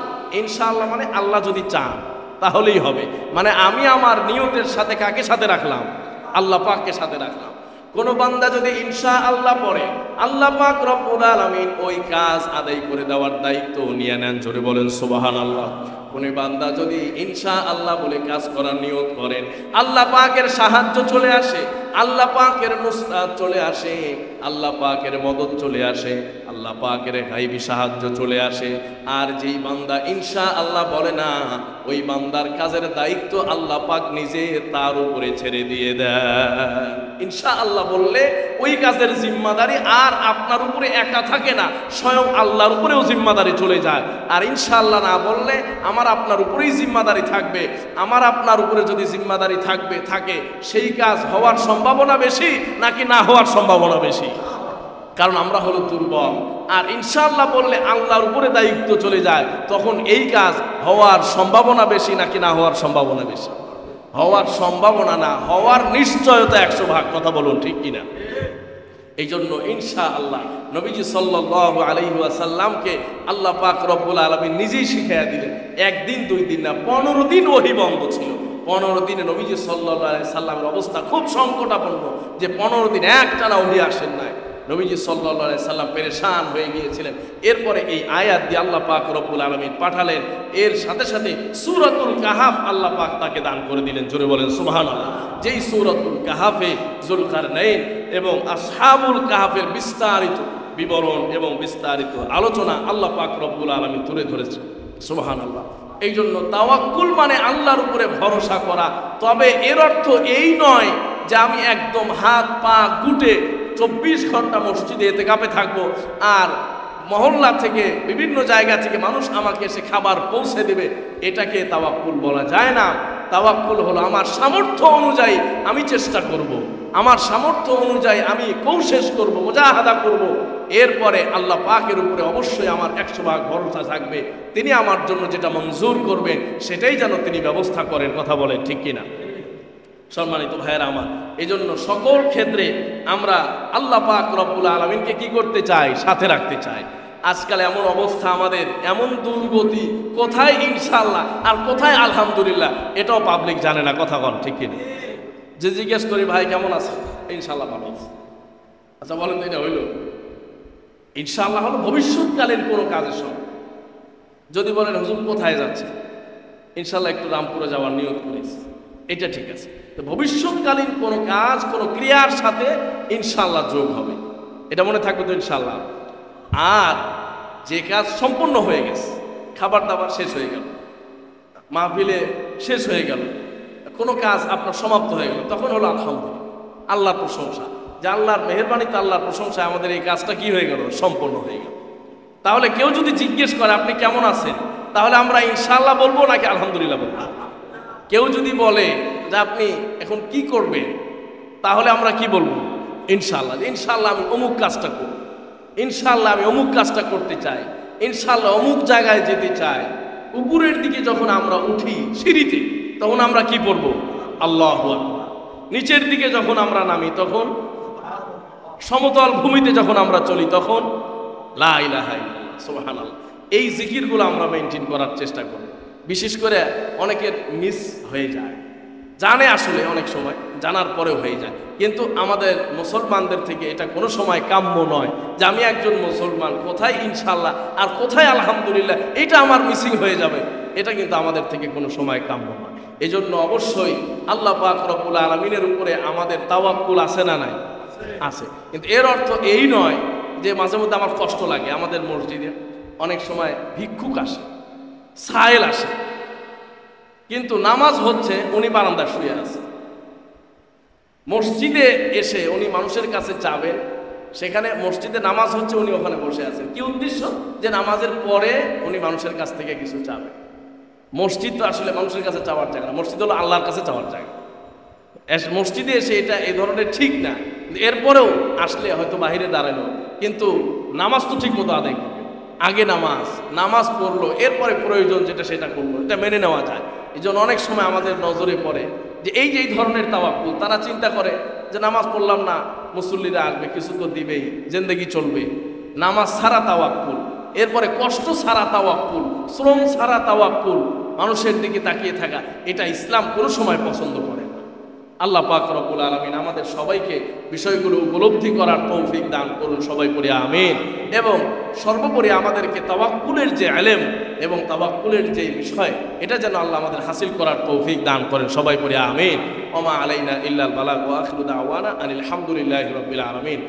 ইনশাআল্লাহ মানে আল্লাহ যদি চান তাহলেই হবে। মানে আমি আমার নিয়তের সাথে কাকে সাথে রাখলাম? আল্লাহ পাককে সাথে রাখলাম। কোন বান্দা যদি ইনশাআল্লাহ পড়ে, আল্লাহ পাক রব্বুল আলামিন ওই কাজ আদায় করে দেওয়ার দায়িত্ব নিয়ে নেন। জোরে বলেন সুবহানাল্লাহ। কোন বান্দা যদি ইনশাআল্লাহ বলে কাজ করার নিয়ত করেন, আল্লাহ পাকের সাহায্য চলে আসে, আল্লাহ পাকের নুসরাত চলে আসে, আল্লাহ পাকের মদদ চলে আসে, আল্লাহ পাকের গায়বী সাহায্য চলে আসে। আর যেই বান্দা ইনশাআল্লাহ বলে না, ওই বান্দার কাজের দায়িত্ব আল্লাহ পাক নিজে তার উপরে ছেড়ে দিয়ে দেন। ইনশাআল্লাহ বললে ওই কাজের জিম্মাদারি আর আপনার উপরে একা থাকে না, স্বয়ং আল্লাহর উপরেও জিম্মাদারি চলে যায়। আর ইনশাআল্লাহ না বললে আমার আপনার উপরেই জিম্মাদারি থাকবে। আমার আপনার উপরে যদি জিম্মাদারি থাকে, সেই কাজ হওয়ার সম্ভাবনা বেশি নাকি না হওয়ার সম্ভাবনা বেশি? কারণ আমরা হলো দুর্বল। আর ইনশাআল্লাহ বললে আল্লাহর উপরে দায়িত্ব চলে যায়, তখন এই কাজ হওয়ার সম্ভাবনা বেশি নাকি না হওয়ার সম্ভাবনা বেশি? হওয়ার সম্ভাবনা না, হওয়ার নিশ্চয়তা 100 ভাগ। কথা বলুন ঠিক কিনা? এই জন্য ইনশাআল্লাহ নবীজি সাল্লাল্লাহু আলাইহি ওয়াসাল্লামকে আল্লাহ পাক রব্বুল আলামিন নিজেই শিখিয়ে দিলেন। একদিন দুই দিন না, 15 দিন ওহী বন্ধ ছিল। 15 দিনে নবীজি সাল্লাল্লাহু আলাইহি সাল্লামের অবস্থা খুব সংকটাপন্ন, যে 15 দিন একটানা ওহী আসেন নাই। নবীজি সাল্লাল্লাহু আলাইহি সাল্লাম পেরেশান হয়ে গিয়েছিলেন। এরপরে এই আয়াত দিয়ে আল্লাহ পাক রব্বুল আলামিন পাঠালেন। এর সাথে সাথে সূরাতুল কাহাফ আল্লাহ পাক তাকে দান করে দিলেন। জোরে বলেন সুবহানাল্লাহ। যেই সূরাতুল কাহাফে যুলকারনাইন এবং আসহাবুল কাহাফের বিস্তারিত বিবরণ এবং বিস্তারিত আলোচনা আল্লাহ পাক রব্বুল আলামিন তুলে ধরেছেন। সুবহানাল্লাহ। এই জন্য তাওয়াক্কুল মানে আল্লাহর উপরে ভরসা করা। তবে এর অর্থ এই নয় যে আমি একদম হাত পা গুটে 24 ঘন্টা মসজিদে ইতিকাফে থাকবো আর মহল্লা থেকে বিভিন্ন জায়গা থেকে মানুষ আমাকে এসে খাবার পৌঁছে দেবে, এটাকে তাওয়াক্কুল বলা যায় না। তাওয়াক্কুল হলো আমার সামর্থ্য অনুযায়ী আমি চেষ্টা করব, আমার সামর্থ্য অনুযায়ী আমি কোশিশ করব, মুজাহাদা করব। এরপরে আল্লাহ পাকের উপরে অবশ্যই আমার 100% ভরসা থাকবে। তিনি আমার জন্য যেটা মঞ্জুর করবেন সেটাই যেন তিনি ব্যবস্থা করেন। কথা বলেন ঠিক কিনা? সম্মানিত ভাইয়েরা আমার, এই জন্য সকল ক্ষেত্রে আমরা আল্লাহ পাক রব্বুল আলামিনকে কি করতে চাই? সাথে রাখতে চাই। আজকাল এমন অবস্থা, আমাদের এমন দুর্গতি, কোথায় ইনশাআল্লাহ আর কোথায় আলহামদুলিল্লাহ এটাও পাবলিক জানে না। কথা বল ঠিক কিনা? যে জিজ্ঞেস করি ভাই কেমন আছে, ইনশাআল্লাহ ভালো আছে। আচ্ছা বলেন তো এটা হইল ইনশাআল্লাহ হলো ভবিষ্যৎকালীন কোনো কাজের সময়। যদি বলেন হুজুর কোথায় যাচ্ছে, ইনশাআল্লাহ একটু রামপুরে যাওয়ার নিয়ত করেছি, এটা ঠিক আছে। তো ভবিষ্যৎকালীন কোনো কাজ, কোনো ক্রিয়ার সাথে ইনশাআল্লাহ যোগ হবে, এটা মনে থাকবে তো ইনশাআল্লাহ। আর যে কাজ সম্পূর্ণ হয়ে গেছে, খাবার দাবার শেষ হয়ে গেল, মাহফিলে শেষ হয়ে গেল, কোনো কাজ আপনার সমাপ্ত হয়ে গেল, তখন হলো আলহামদুলিল্লাহ, আল্লাহর প্রশংসা, যে আল্লাহর মেহেরবানিতে, আল্লাহর প্রশংসায় আমাদের এই কাজটা কি হয়ে গেল? সম্পূর্ণ হয়ে গেল। তাহলে কেউ যদি জিজ্ঞেস করে আপনি কেমন আছেন, তাহলে আমরা ইনশাআল্লাহ বলবো নাকি আলহামদুলিল্লাহ বলবো? কেউ যদি বলে যে আপনি এখন কি করবেন, তাহলে আমরা কি বলবো? ইনশাআল্লাহ। ইনশাআল্লাহ আমি অমুক কাজটা করব, ইনশাআল্লাহ আমি অমুক কাজটা করতে চাই, ইনশাআল্লাহ অমুক জায়গায় যেতে চাই। উপরের দিকে যখন আমরা উঠি সিঁড়িতে, তখন আমরা কি পড়বো? আল্লাহু আকবার। নিচের দিকে যখন আমরা নামি, তখন সমতল ভূমিতে যখন আমরা চলি, তখন লা ইলাহা ইল্লাল্লাহ, সুবহানাল্লাহ। এই জিকিরগুলো আমরা মেনটেন করার চেষ্টা করি। বিশেষ করে অনেকের মিস হয়ে যায়, জানে আসলে অনেক সময়, জানার পরেও হয়ে যায়। কিন্তু আমাদের মুসলমানদের থেকে এটা কোনো সময় কাম্য নয় যে আমি একজন মুসলমান, কোথায় ইনশাআল্লাহ আর কোথায় আলহামদুলিল্লাহ এটা আমার মিসিং হয়ে যাবে, এটা কিন্তু আমাদের থেকে কোনো সময় কাম্য নয়। এই জন্য অবশ্যই আল্লাহ পাক রব্বুল আলামিনের উপরে আমাদের তাওয়াক্কুল আছে না নাই? আছে। কিন্তু এর অর্থ এই নয় যে মাঝে মধ্যে আমার কষ্ট লাগে। আমাদের মসজিদে অনেক সময় ভিক্ষুক আসে, সায়েল আসে, কিন্তু নামাজ হচ্ছে, উনি বারান্দায় শুয়ে আছে। মসজিদে এসে উনি মানুষের কাছে যাবেন, সেখানে মসজিদে নামাজ হচ্ছে, উনি ওখানে বসে আছেন। কি উদ্দেশ্য? যে নামাজের পরে উনি মানুষের কাছ থেকে কিছু চাবেন। মসজিদ তো আসলে মানুষের কাছে চাওয়ার জায়গা না, মসজিদ হলো আল্লাহর কাছে চাওয়ার জায়গা। মসজিদে এসে এটা এই ধরনের ঠিক না। এরপরেও আসলে হয়তো বাহিরে দাঁড়ালো, কিন্তু নামাজ তো ঠিক মতো আদায় করবে। আগে নামাজ পড়লো, এরপরে প্রয়োজন যেটা সেটা করলো, এটা মেনে নেওয়া যায়। এই জন্য অনেক সময় আমাদের নজরে পড়ে যে এই যে এই ধরনের তাওয়াক্কুল, তারা চিন্তা করে যে নামাজ পড়লাম না, মুসল্লিরা আসবে, কিছু তো দিবেই, জিন্দেগি চলবে। নামাজ ছাড়া তাওয়াক্কুল, এরপরে কষ্ট ছাড়া তাওয়াক্কুল, শ্রম ছাড়া তাওয়াক্কুল, মানুষের দিকে তাকিয়ে থাকা, এটা ইসলাম কোনো সময় পছন্দ করে না। আল্লাহ পাক রব্বুল আলামিন আমাদের সবাইকে বিষয়গুলো উপলব্ধি করার তৌফিক দান করুন, সবাই পড়ে আমিন। এবং সর্বোপরি আমাদেরকে তাওয়াক্কুলের যে ইলম এবং তাওয়াক্কুলের যে বিষয়, এটা যেন আল্লাহ আমাদের হাসিল করার তৌফিক দান করেন, সবাই পড়ে আমিন। ওমা আলাইনা ইল্লাল বালাগ ওয়া আখিরু দাওয়ানা আনিল হামদুলিল্লাহি রাব্বিল আলামিন।